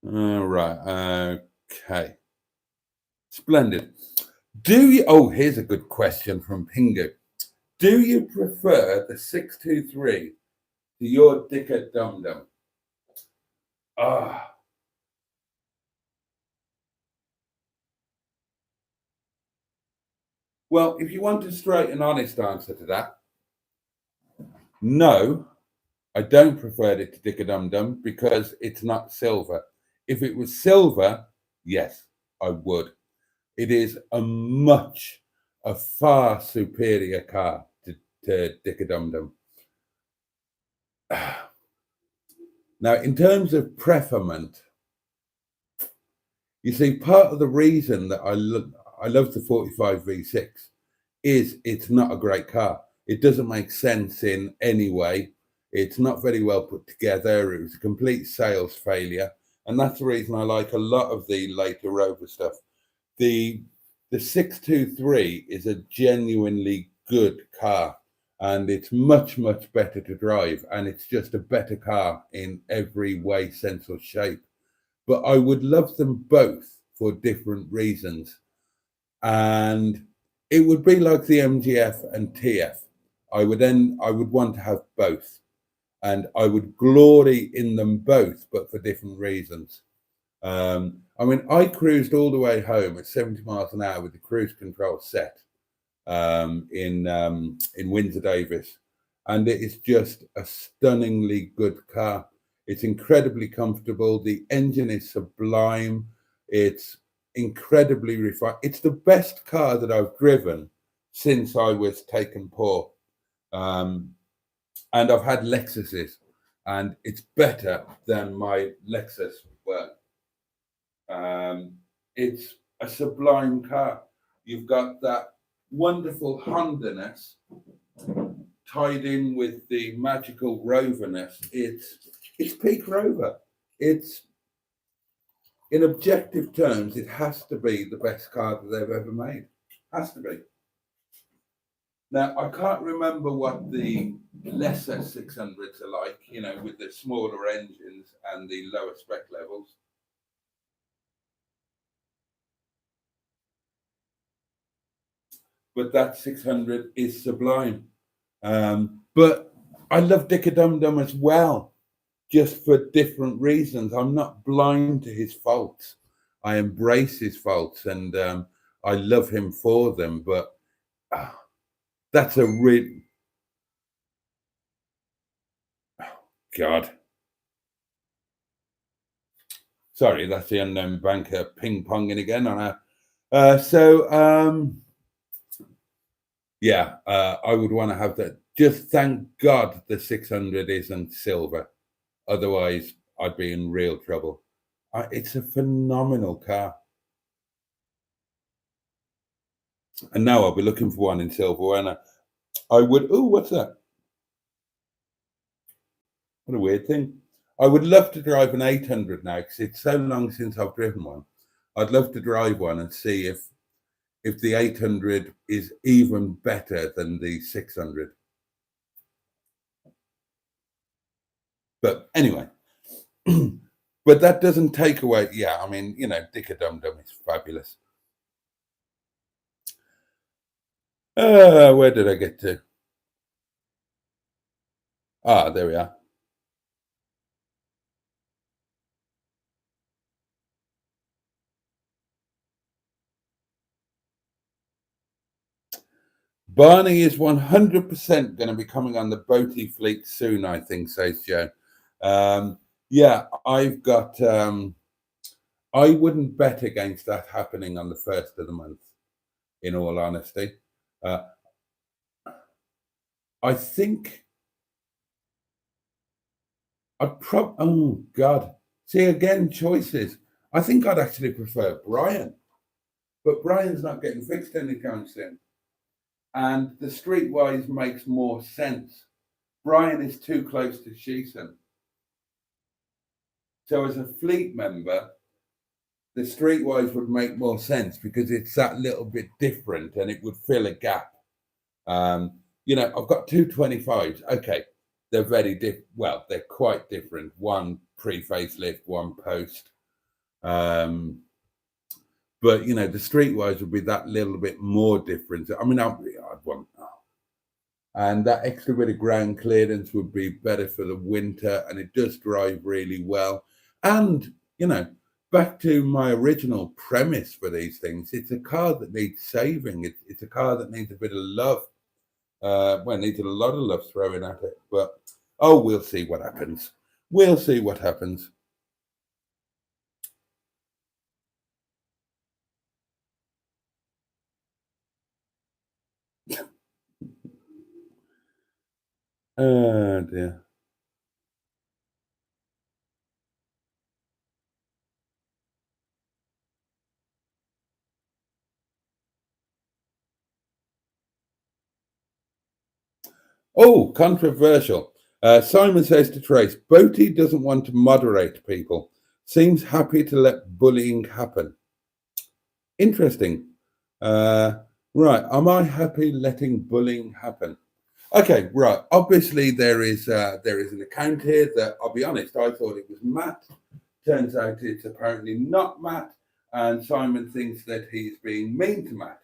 Speaker 1: Right, okay. Splendid. Here's a good question from Pingu. Do you prefer the 623 to your Dicker Dum Dum? Well, if you want a straight and honest answer to that, no, I don't prefer it to Dicker Dum Dum because it's not silver. If it was silver, yes, I would. It is a far superior car to Dicker Dum Dum. Now, in terms of preferment, you see, part of the reason that I love the 45 V6 is it's not a great car. It doesn't make sense in any way. It's not very well put together. It was a complete sales failure. And that's the reason I like a lot of the later Rover stuff. The 623 is a genuinely good car. And it's much, much better to drive. And it's just a better car in every way, sense, or shape. But I would love them both for different reasons. And it would be like the MGF and TF. I would want to have both. And I would glory in them both, but for different reasons. I mean, I cruised all the way home at 70 miles an hour with the cruise control set in Windsor Davis. And it is just a stunningly good car. It's incredibly comfortable. The engine is sublime. It's incredibly refined. It's the best car that I've driven since I was taken poor. And I've had Lexuses, and it's better than my Lexus were. It's a sublime car. You've got that wonderful Honda-ness tied in with the magical Rover-ness. It's peak Rover. It's, in objective terms, it has to be the best car that they've ever made. Has to be. Now, I can't remember what the lesser 600s are like, you know, with the smaller engines and the lower spec levels. But that 600 is sublime. But I love Dicker Dum Dum as well, just for different reasons. I'm not blind to his faults. I embrace his faults, and I love him for them. But that's a real... God. Sorry, that's the unknown banker ping-ponging again on our... yeah, I would want to have that. Just thank God the 600 isn't silver. Otherwise, I'd be in real trouble. It's a phenomenal car. And now I'll be looking for one in silver. And I would... Oh, what's that? What a weird thing. I would love to drive an 800 now, because it's so long since I've driven one. I'd love to drive one and see if the 800 is even better than the 600. But anyway, but that doesn't take away. Yeah, I mean, you know, Dicker Dum Dum is fabulous. Where did I get to? Ah, there we are. Barney is 100% going to be coming on the Boaty fleet soon, I think, says Joe. Yeah, I've got... I wouldn't bet against that happening on the 1st of the month, in all honesty. I think I'd oh, God. See, again, choices. I think I'd actually prefer Brian. But Brian's not getting fixed anytime soon. And the Streetwise makes more sense. Brian is too close to Shison. So as a fleet member, the Streetwise would make more sense because it's that little bit different and it would fill a gap. You know, I've got two 25s. Okay, they're very different. Well, they're quite different. One pre-facelift, one post. But, you know, the Streetwise would be that little bit more different. I mean, I'd want... And that extra bit of ground clearance would be better for the winter, and it does drive really well. And, you know, back to my original premise for these things, it's a car that needs saving. It's a car that needs a bit of love. Well, it needs a lot of love thrown at it. But, oh, we'll see what happens. We'll see what happens. Oh, dear. Oh, controversial. Simon says to Trace, Boaty doesn't want to moderate people. Seems happy to let bullying happen. Interesting. Right. Am I happy letting bullying happen? Okay, right. Obviously, there is an account here that, I'll be honest, I thought it was Matt. Turns out it's apparently not Matt. And Simon thinks that he's being mean to Matt.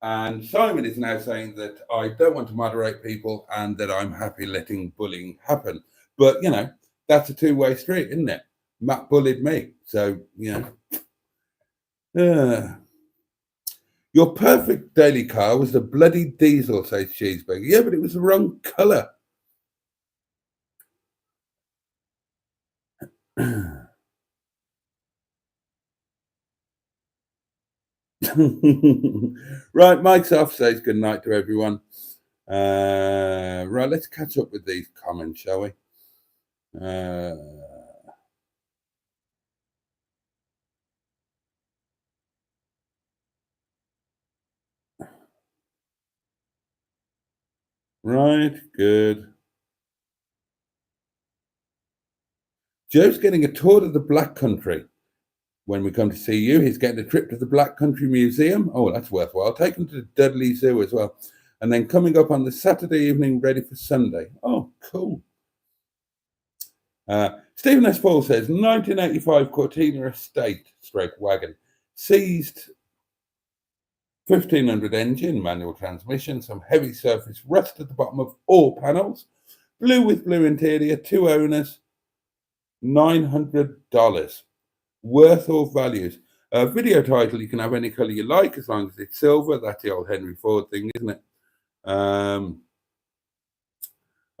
Speaker 1: And Simon is now saying that I don't want to moderate people and that I'm happy letting bullying happen. But, you know, that's a two-way street, isn't it? Matt bullied me. So, you know. Your perfect daily car was the bloody diesel, says Cheeseburger. Yeah, but it was the wrong colour. Right, mic's off, says good night to everyone. Right, let's catch up with these comments, shall we? Right, good. Joe's getting a tour of the Black Country. When we come to see you, he's getting a trip to the Black Country Museum. Oh, that's worthwhile. Take him to the Dudley Zoo as well. And then coming up on the Saturday evening, ready for Sunday. Oh, cool. Stephen S. Paul says, 1985 Cortina Estate stroke wagon. Seized 1500 engine, manual transmission, some heavy surface rust at the bottom of all panels. Blue with blue interior, 2 owners, $900. Worth or values? Video title, you can have any colour you like as long as it's silver. That's the old Henry Ford thing, isn't it? Oh,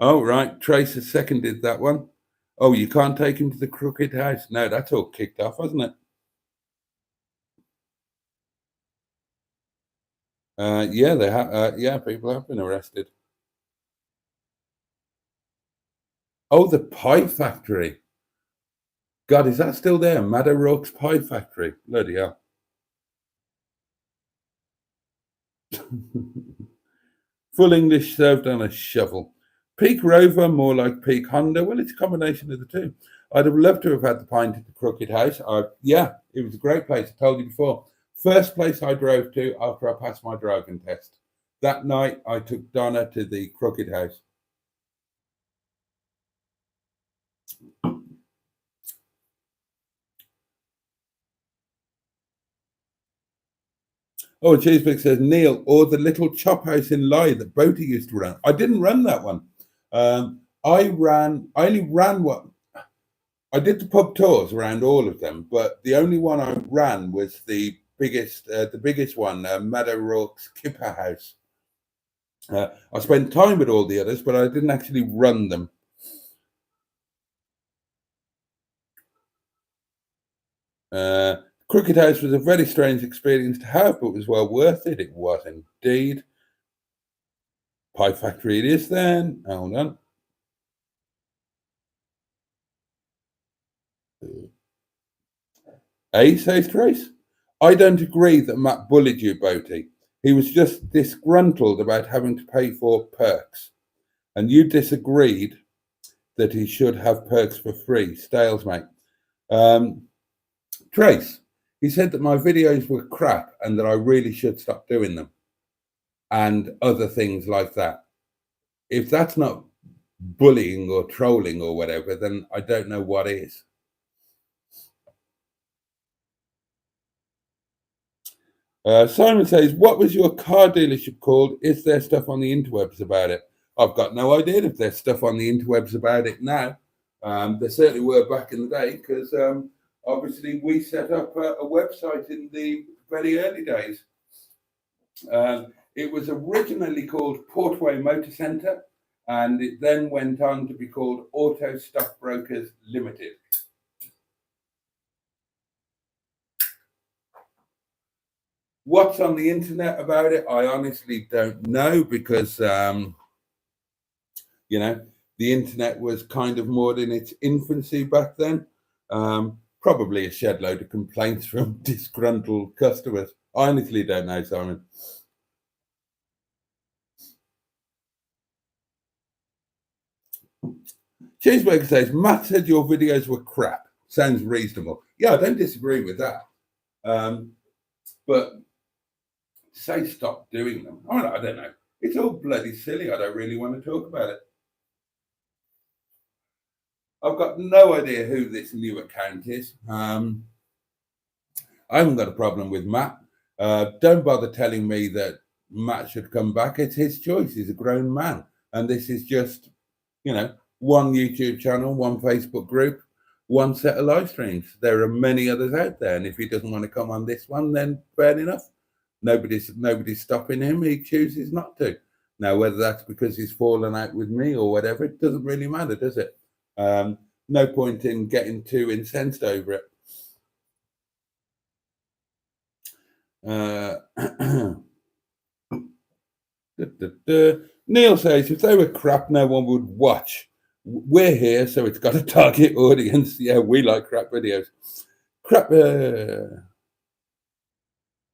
Speaker 1: right. Trace has seconded that one. Oh, you can't take him to the Crooked House. No, that's all kicked off, hasn't it? Yeah, they have. Yeah, people have been arrested. Oh, the pie factory. God, is that still there? Mad O'Rourke's Pie Factory. Bloody hell. Full English served on a shovel. Peak Rover, more like Peak Honda. Well, it's a combination of the two. I'd have loved to have had the pint at the Crooked House. Yeah, it was a great place. I told you before. First place I drove to after I passed my driving test. That night, I took Donna to the Crooked House. Oh, Cheesebig says, Neil, or the little chop house in Lye that Boaty used to run. I didn't run that one. I only ran one. I did the pub tours around all of them, but the only one I ran was the biggest one, Mad O'Rourke's Kipper House. I spent time with all the others, but I didn't actually run them. Crooked House was a very strange experience to have, but was well worth it. It was indeed. Pie Factory it is then. Hold on. Says Trace. I don't agree that Matt bullied you, Boaty. He was just disgruntled about having to pay for perks. And you disagreed that he should have perks for free. Stales, mate. Trace, he said that my videos were crap and that I really should stop doing them. And other things like that. If that's not bullying or trolling or whatever, then I don't know what is. Simon says, what was your car dealership called? Is there stuff on the interwebs about it? I've got no idea if there's stuff on the interwebs about it now. There certainly were back in the day because obviously we set up a website in the very early days. It was originally called Portway Motor Centre, and it then went on to be called Auto Stockbrokers Limited. What's on the internet about it? I honestly don't know because, you know, the internet was kind of more in its infancy back then. Probably a shed load of complaints from disgruntled customers. I honestly don't know, Simon. Cheeseburger says, Matt said your videos were crap. Sounds reasonable. Yeah, I don't disagree with that. But say stop doing them. I don't know. It's all bloody silly. I don't really want to talk about it. I've got no idea who this new account is. I haven't got a problem with Matt. Don't bother telling me that Matt should come back. It's his choice. He's a grown man. And this is just, you know, one YouTube channel, one Facebook group, one set of live streams. There are many others out there. And if he doesn't want to come on this one, then fair enough. Nobody's stopping him. He chooses not to. Now, whether that's because he's fallen out with me or whatever, it doesn't really matter, does it? No point in getting too incensed over it. Uh, Neil says, if they were crap, no one would watch. We're here, so it's got a target audience. Yeah, we like crap videos. Crap.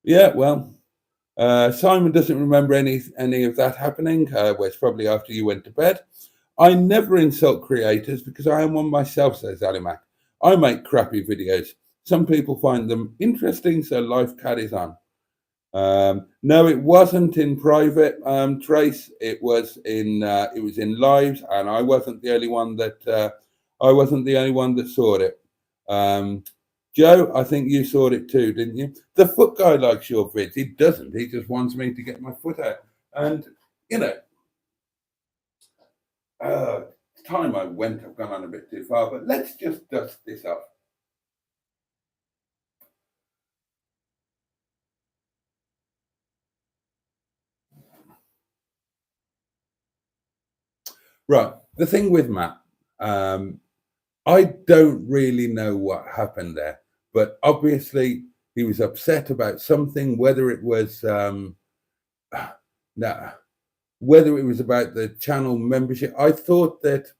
Speaker 1: Yeah, well, Simon doesn't remember any of that happening. Well, it's probably after you went to bed. I never insult creators because I am one myself, says Alimac. I make crappy videos. Some people find them interesting, so life carries on. No, it wasn't in private, Trace. It was in lives, and I wasn't the only one that saw it. Joe, I think you saw it too, didn't you? The foot guy likes your vids. He doesn't. He just wants me to get my foot out. And you know, it's time I went. I've gone on a bit too far, but let's just dust this off. Right. The thing with Matt, I don't really know what happened there, but obviously he was upset about something, whether it was whether it was about the channel membership. I thought that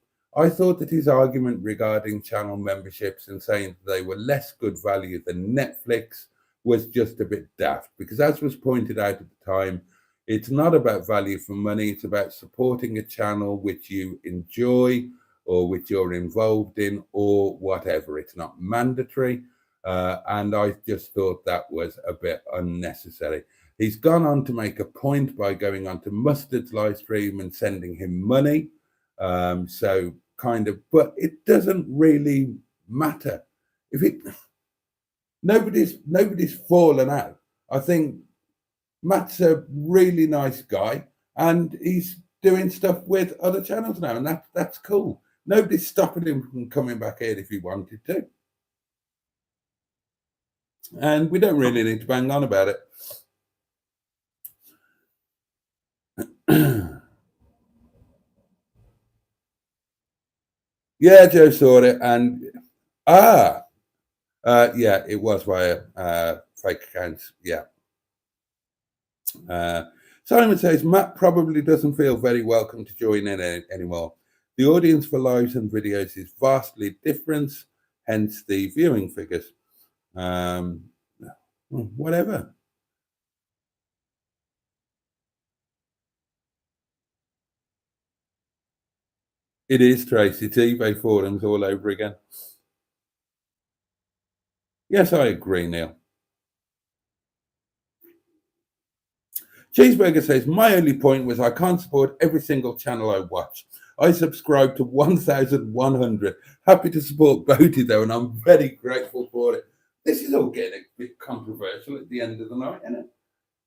Speaker 1: his argument regarding channel memberships and saying they were less good value than Netflix was just a bit daft, because as was pointed out at the time, it's not about value for money, it's about supporting a channel which you enjoy or which you're involved in or whatever. It's not mandatory. And I just thought that was a bit unnecessary. He's gone on to make a point by going on to Mustard's live stream and sending him money. So kind of, but it doesn't really matter. Nobody's fallen out. I think Matt's a really nice guy, and he's doing stuff with other channels now, and that's cool. Nobody's stopping him from coming back here if he wanted to. And we don't really need to bang on about it. Yeah, Joe saw it, and yeah, it was via fake accounts. Yeah. Simon says Matt probably doesn't feel very welcome to join in anymore. The audience for lives and videos is vastly different, hence the viewing figures. Whatever. It is, Trace. It's eBay forums all over again. Yes, I agree, Neil. Cheeseburger says, my only point was I can't support every single channel I watch. I subscribe to 1,100. Happy to support Boaty, though, and I'm very grateful for it. This is all getting a bit controversial at the end of the night, isn't it?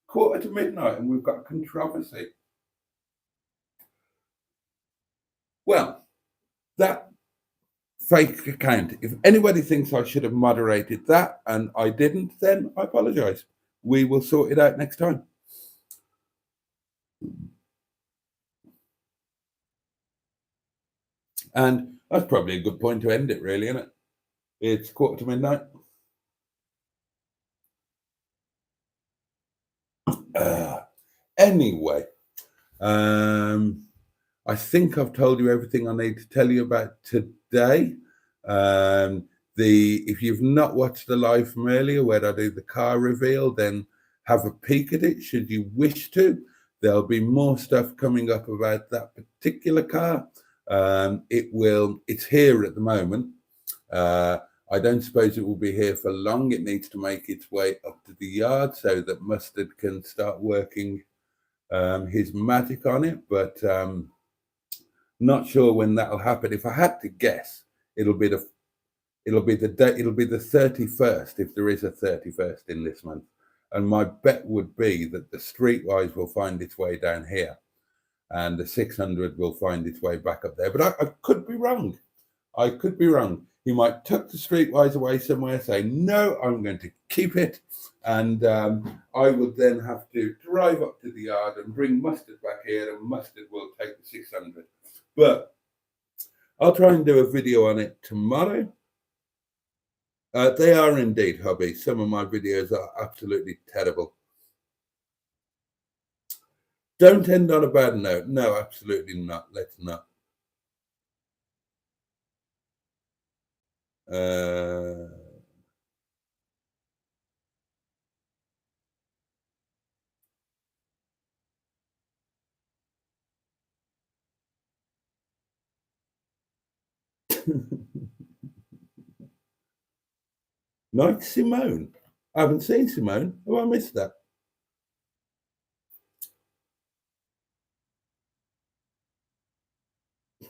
Speaker 1: 1:45, and we've got controversy. Well, that fake account, if anybody thinks I should have moderated that and I didn't, then I apologize. We will sort it out next time. And that's probably a good point to end it, really, isn't it? It's 1:45. Anyway, I think I've told you everything I need to tell you about today. If you've not watched the live from earlier where I do the car reveal, then have a peek at it should you wish to. There'll be more stuff coming up about that particular car. It's here at the moment. I don't suppose it will be here for long. It needs to make its way up to the yard so that Mustard can start working his magic on it, but not sure when that'll happen. If I had to guess, it'll be the 31st, if there is a 31st in this month. And my bet would be that the Streetwise will find its way down here and the 600 will find its way back up there. But I could be wrong. I could be wrong. He might tuck the Streetwise away somewhere, say, no, I'm going to keep it. And I would then have to drive up to the yard and bring Mustard back here, and Mustard will take the 600. But I'll try and do a video on it tomorrow. They are indeed, hubby. Some of my videos are absolutely terrible. Don't end on a bad note. No, absolutely not. Let's not. Night Simone. I haven't seen Simone. Have I missed that?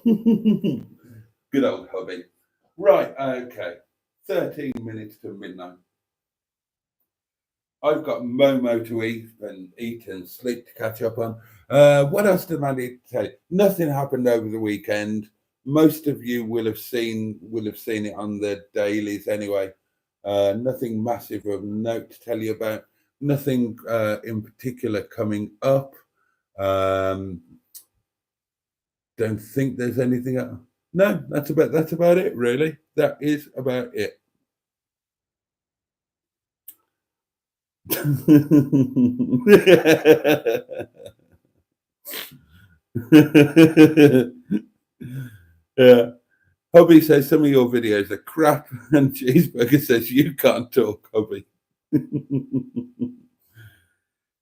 Speaker 1: Good old hubby. Right, okay. 13 minutes to midnight. I've got Momo to eat and sleep to catch up on. What else did I need to tell you? Nothing happened over the weekend. Most of you will have seen it on the dailies anyway. Nothing massive of note to tell you about. Nothing in particular coming up. Don't think there's anything else. No, that's about it, really. That is about it. Yeah. Hubby says some of your videos are crap, and Cheeseburger says you can't talk, hubby.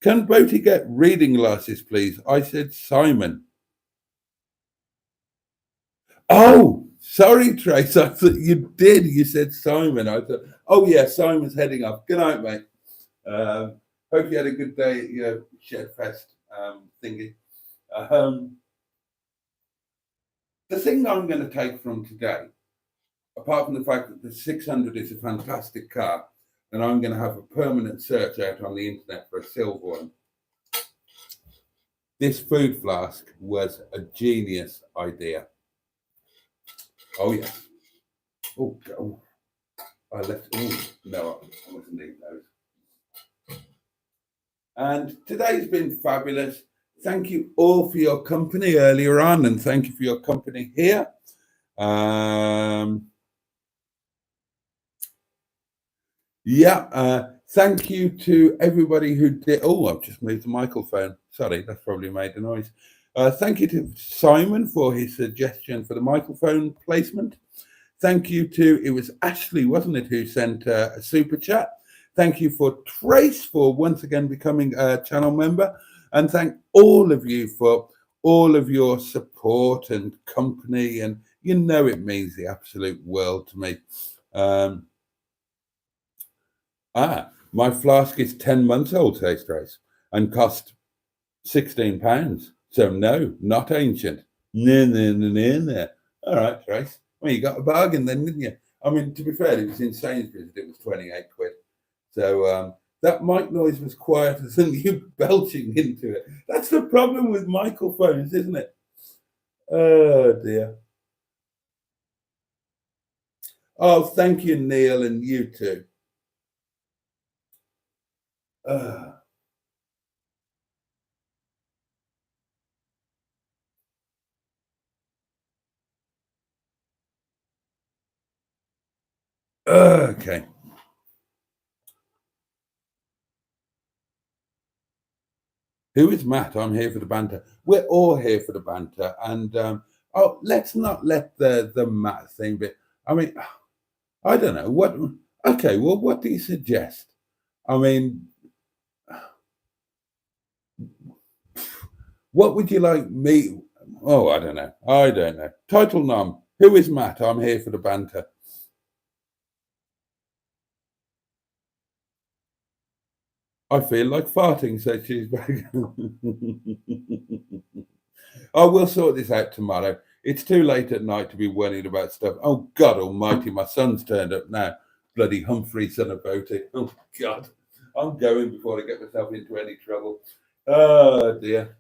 Speaker 1: Can Boaty get reading glasses, please? I said Simon. Oh, sorry, Trace. I thought you did. You said Simon. I thought, oh yeah, Simon's heading off. Good night, mate. Hope you had a good day at your Shedfest thingy. The thing that I'm going to take from today, apart from the fact that the 600 is a fantastic car, and I'm going to have a permanent search out on the internet for a silver one, this food flask was a genius idea. Oh, yeah. Oh, oh. I left. Oh, no, I wasn't eating those. And today's been fabulous. Thank you all for your company earlier on, and thank you for your company here. Thank you to everybody who did. Oh, I've just moved the microphone. Sorry, that's probably made a noise. Thank you to Simon for his suggestion for the microphone placement. Thank you to, it was Ashley, wasn't it, who sent a super chat. Thank you for Trace for once again becoming a channel member. And thank all of you for all of your support and company. And you know it means the absolute world to me. My flask is 10 months old, says Trace, and cost £16. So no, not ancient. No. All right, Trace. Well, you got a bargain then, didn't you? I mean, to be fair, it was in Sainsbury's. It was 28 quid. So that mic noise was quieter than you belching into it. That's the problem with microphones, isn't it? Oh, dear. Oh, thank you, Neil, and you too. Okay. Who is Matt? I'm here for the banter. We're all here for the banter. And let's not let the Matt thing be. I mean, I don't know. What okay, well, what do you suggest? I mean, what would you like me? Oh, I don't know. Title nom. Who is Matt? I'm here for the banter. I feel like farting, said Cheeseburger. I will sort this out tomorrow. It's too late at night to be worrying about stuff. Oh, God almighty, my son's turned up now. Bloody Humphrey, son of Boaty. Oh, God. I'm going before I get myself into any trouble. Oh, dear.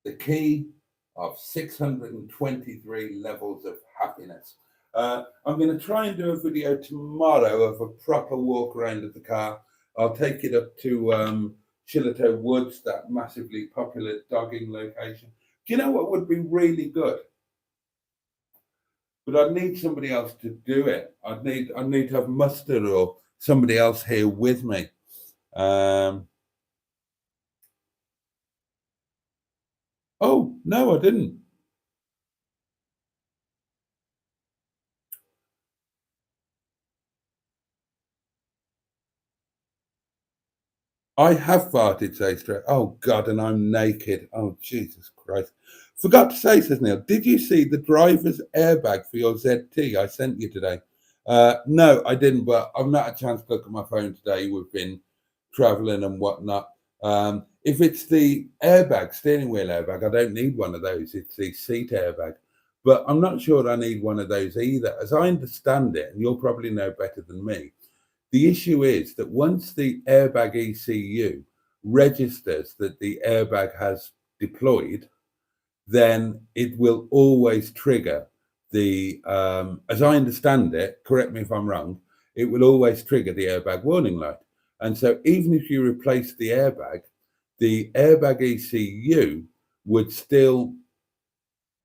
Speaker 1: The key of 623 levels of happiness. I'm going to try and do a video tomorrow of a proper walk around of the car. I'll take it up to Shillito Woods, that massively popular dogging location. Do you know what would be really good? but I'd need somebody else to do it. I'd need to have Mustard or somebody else here with me. Oh no, I didn't. I have farted, says Stray. Oh God, and I'm naked. Oh Jesus Christ! Forgot to say, says Neil. Did you see the driver's airbag for your ZT I sent you today? No, I didn't. But I've not had a chance to look at my phone today. We've been traveling and whatnot. If it's the airbag, steering wheel airbag, I don't need one of those. It's the seat airbag. But I'm not sure I need one of those either. As I understand it, and you'll probably know better than me, the issue is that once the airbag ECU registers that the airbag has deployed, then it will always trigger the, as I understand it, correct me if I'm wrong, it will always trigger the airbag warning light. And so even if you replace the airbag ECU would still,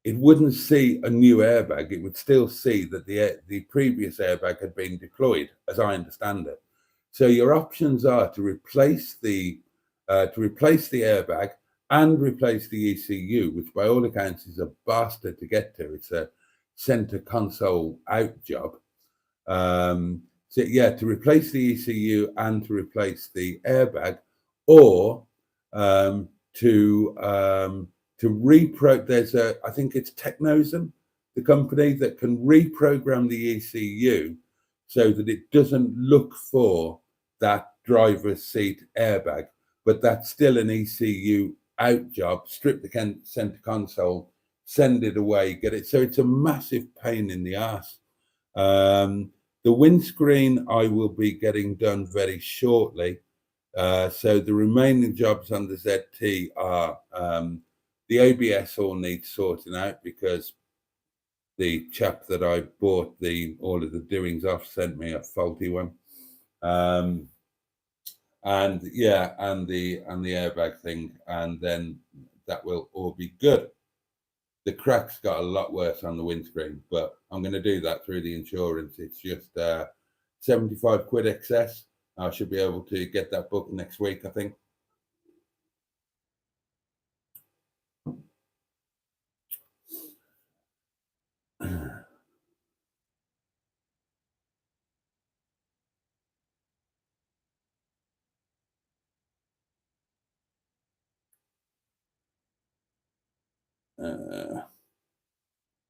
Speaker 1: it wouldn't see a new airbag. It would still see that the previous airbag had been deployed, as I understand it. So your options are to replace the airbag and replace the ECU, which by all accounts is a bastard to get to. It's a center console out job. So yeah, to replace the ECU and to replace the airbag, or to repro. There's I think it's Technosm, the company that can reprogram the ECU so that it doesn't look for that driver's seat airbag, but that's still an ECU out job. Strip the center console, send it away, get it. So it's a massive pain in the ass. The windscreen I will be getting done very shortly. So the remaining jobs on the ZT are the ABS all needs sorting out because the chap that I bought all of the doings off sent me a faulty one. And yeah, and the airbag thing, and then that will all be good. The cracks got a lot worse on the windscreen, but I'm going to do that through the insurance. It's just 75 quid excess. I should be able to get that booked next week, I think.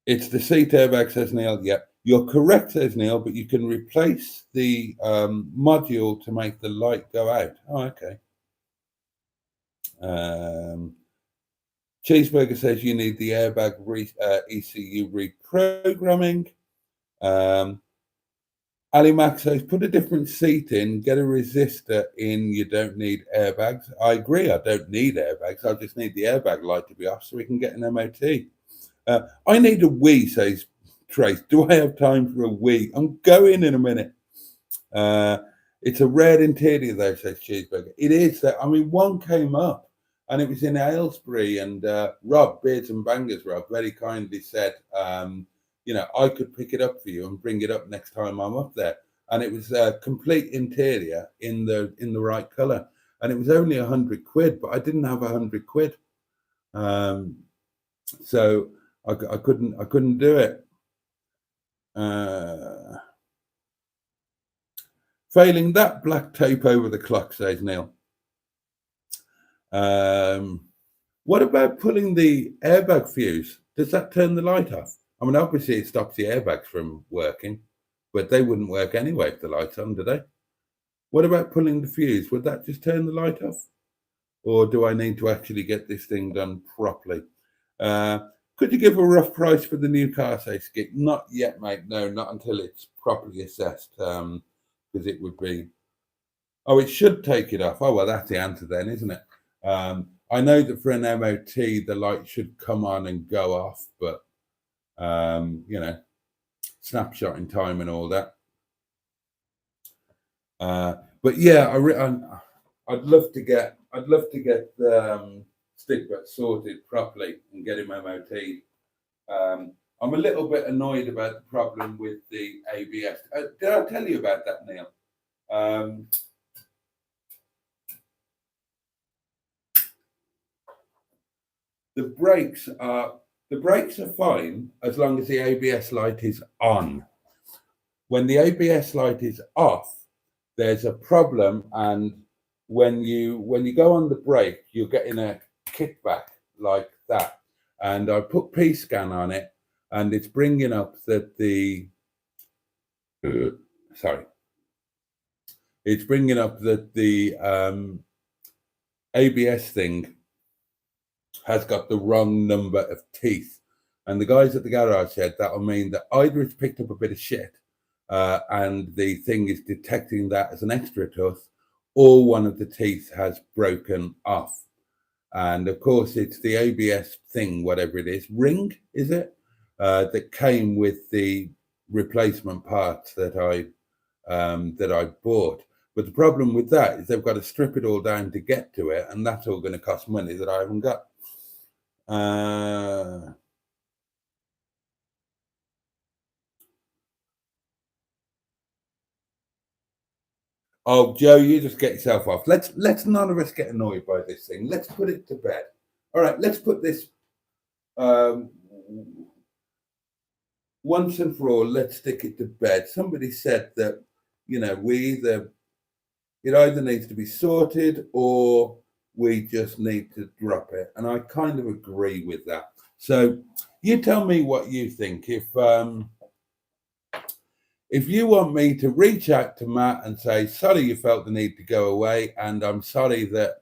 Speaker 1: It's the seat airbag, says Neil. Yeah, you're correct, says Neil, but you can replace the module to make the light go out. Oh, okay. Cheeseburger says you need the airbag ECU reprogramming. Ali Mac says put a different seat in, get a resistor in. You don't need airbags. I agree. I don't need airbags. I just need the airbag light to be off so we can get an MOT. I need a wee, says Trace. Do I have time for a wee? I'm going in a minute. It's a rare interior, though, says Cheeseburger. It is. I mean, one came up and it was in Aylesbury, and Rob, Beards and Bangers, Rob, very kindly said, you know, I could pick it up for you and bring it up next time I'm up there. And it was a complete interior in the right colour. And it was only 100 quid, but I didn't have 100 quid. So I couldn't do it. Failing that, black tape over the clock, says Neil. What about pulling the airbag fuse? Does that turn the light off? I mean, obviously it stops the airbags from working, but they wouldn't work anyway if the light's on, do they? What about pulling the fuse? Would that just turn the light off? Or do I need to actually get this thing done properly? Could you give a rough price for the new car, say Skip? Not yet, mate. No, not until it's properly assessed. Because it would be, oh, it should take it off. Oh, well, that's the answer then, isn't it? I know that for an MOT, the light should come on and go off, but, you know, snapshot in time and all that. But yeah, I'd love to get the Stigbürt sorted properly and get him MOT'd. I'm a little bit annoyed about the problem with the ABS. Did I tell you about that, Neil? The brakes are fine as long as the ABS light is on. When the ABS light is off, there's a problem, and when you go on the brake, you're getting a kickback like that. And I put P-scan on it, and it's bringing up that the it's bringing up that the ABS thing has got the wrong number of teeth. And the guys at the garage said that'll mean that either it's picked up a bit of shit and the thing is detecting that as an extra tooth, or one of the teeth has broken off. And of course, it's the ABS thing, whatever it is, ring, is it? That came with the replacement parts that I bought. But the problem with that is they've got to strip it all down to get to it, and that's all going to cost money that I haven't got. Oh, Joe, you just get yourself off. Let's none of us get annoyed by this thing. Let's put it to bed. All right, let's put this once and for all. Let's stick it to bed. Somebody said that, you know, it either needs to be sorted or we just need to drop it. And I kind of agree with that. So you tell me what you think. If you want me to reach out to Matt and say, sorry, you felt the need to go away, and I'm sorry that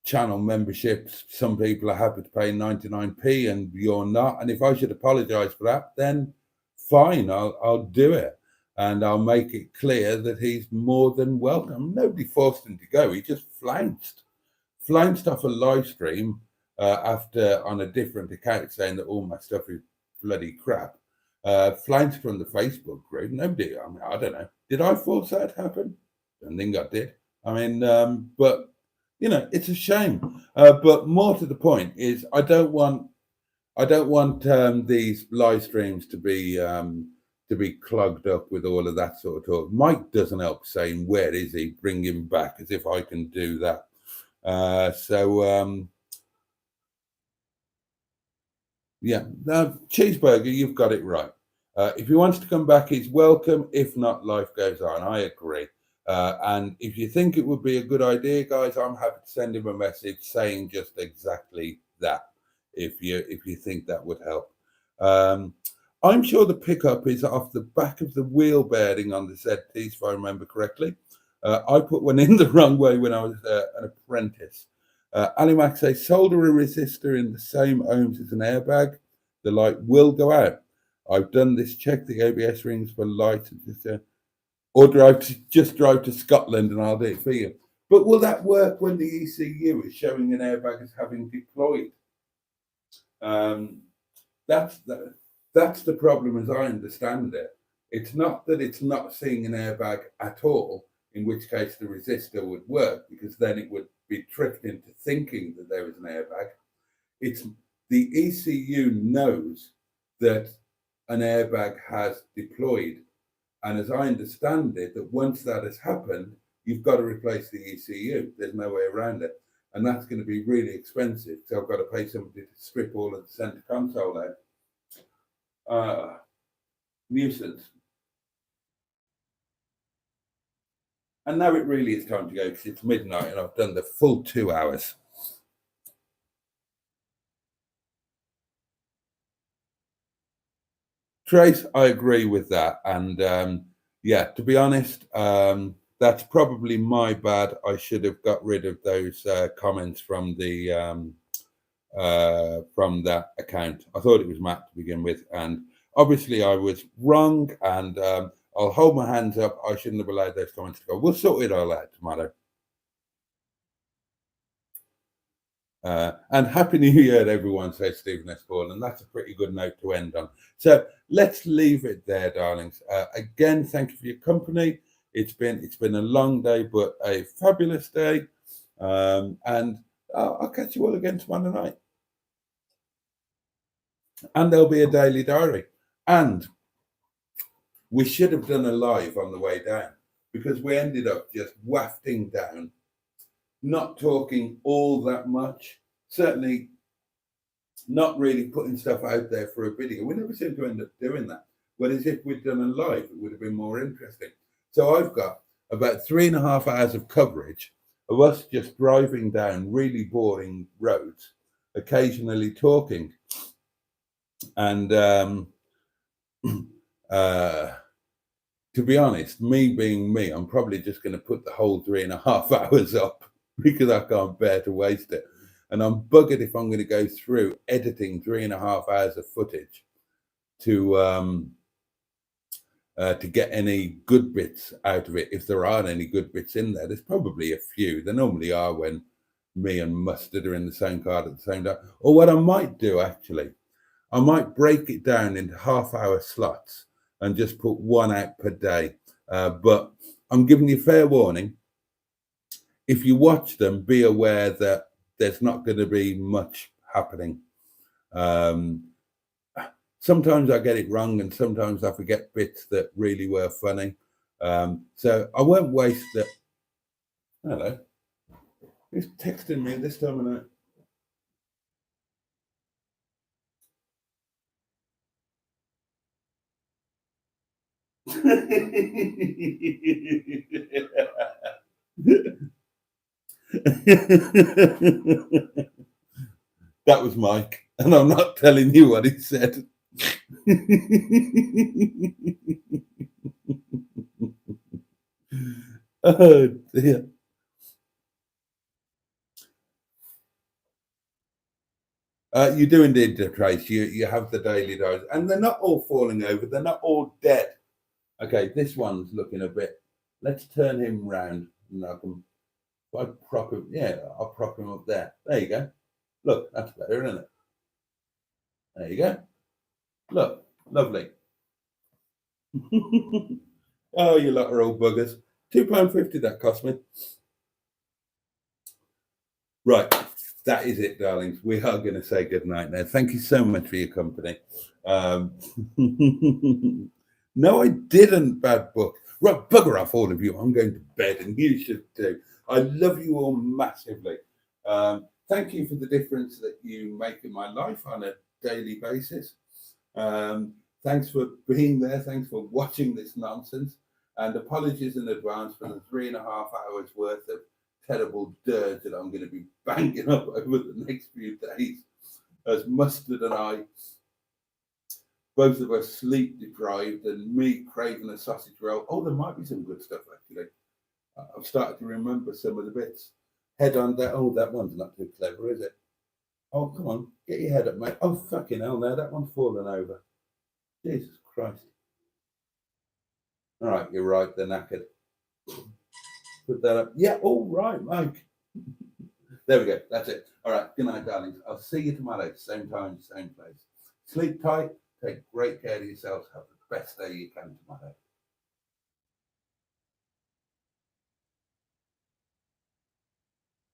Speaker 1: channel memberships, some people are happy to pay 99p and you're not. And if I should apologize for that, then fine, I'll do it. And I'll make it clear that he's more than welcome. Nobody forced him to go. He just flounced off a live stream after on a different account saying that all my stuff is bloody crap. Flounced from the Facebook group. Nobody, I mean, I don't know. Did I force that to happen? I don't think I did. I mean, but you know, it's a shame. But more to the point is, I don't want these live streams to be clogged up with all of that sort of talk. Mike doesn't help saying, where is he? Bring him back, as if I can do that. Yeah, now, Cheeseburger, you've got it right. If he wants to come back, he's welcome. If not, life goes on. I agree. And if you think it would be a good idea, guys, I'm happy to send him a message saying just exactly that, if you think that would help. I'm sure the pickup is off the back of the wheel bearing on the ZT, if I remember correctly. I put one in the wrong way when I was an apprentice. Ali Mac says, solder a resistor in the same ohms as an airbag. The light will go out. I've done this. Check the ABS rings for light. Or just drive to Scotland and I'll do it for you. But will that work when the ECU is showing an airbag as having deployed? That's the problem as I understand it. It's not that it's not seeing an airbag at all, in which case the resistor would work, because then it would be tricked into thinking that there is an airbag. It's the ECU knows that an airbag has deployed. And as I understand it, that once that has happened, you've got to replace the ECU. There's no way around it. And that's going to be really expensive. So I've got to pay somebody to strip all of the center console out. Nuisance. And now it really is time to go, because it's midnight and I've done the full 2 hours. Trace, I agree with that. And yeah, to be honest, that's probably my bad. I should have got rid of those comments from the from that account. I thought it was Matt to begin with, and obviously I was wrong, and I'll hold my hands up. I shouldn't have allowed those comments to go. We'll sort it all out tomorrow. And Happy New Year, everyone, says Stephen S. Paul, and that's a pretty good note to end on. So let's leave it there, darlings. Again, thank you for your company. It's been a long day, but a fabulous day. And I'll catch you all again tomorrow night. And there'll be a daily diary. And we should have done a live on the way down, because we ended up just wafting down, not talking all that much, certainly not really putting stuff out there for a video. We never seem to end up doing that. Whereas if we'd done a live, it would have been more interesting. So I've got about 3.5 hours of coverage of us just driving down really boring roads, occasionally talking. And to be honest, me being me, I'm probably just going to put the whole 3.5 hours up because I can't bear to waste it. And I'm buggered if I'm going to go through editing 3.5 hours of footage to get any good bits out of it. If there aren't any good bits in there, there's probably a few. There normally are when me and Mustard are in the same car at the same time. Or what I might do, actually, I might break it down into half-hour slots and just put one out per day. But I'm giving you fair warning. If you watch them, be aware that there's not going to be much happening. Sometimes I get it wrong, and sometimes I forget bits that really were funny. So I won't waste the... Hello. Who's texting me this time of night? That was Mike, and I'm not telling you what he said. Oh dear. You do indeed, Trace. You have the daily diaries, and they're not all falling over. They're not all dead. Okay, this one's looking a bit. Let's turn him round, and I can. If I prop him, yeah, I'll prop him up there. There you go. Look, that's better, isn't it? There you go. Look, lovely. Oh, you lot are old buggers. £2.50 that cost me. Right, that is it, darlings. We are going to say goodnight now. Thank you so much for your company. No, I didn't, bad book. Right, bugger off, all of you. I'm going to bed, and you should too. I love you all massively. Thank you for the difference that you make in my life on a daily basis. Thanks for being there. Thanks for watching this nonsense. And apologies in advance for the 3.5 hours worth of terrible dirt that I'm going to be banging up over the next few days, as Mustard and I, both of us sleep deprived, and me craving a sausage roll. Oh, there might be some good stuff, actually. I've started to remember some of the bits. Head on that. Oh, that one's not too clever, is it? Oh, come on. Get your head up, mate. Oh, fucking hell, now that one's fallen over. Jesus Christ. All right, you're right, they're knackered. Put that up. Yeah, all right, Mike. There we go. That's it. All right, good night, darlings. I'll see you tomorrow, same time, same place. Sleep tight. Take great care of yourselves. Have the best day you can tomorrow.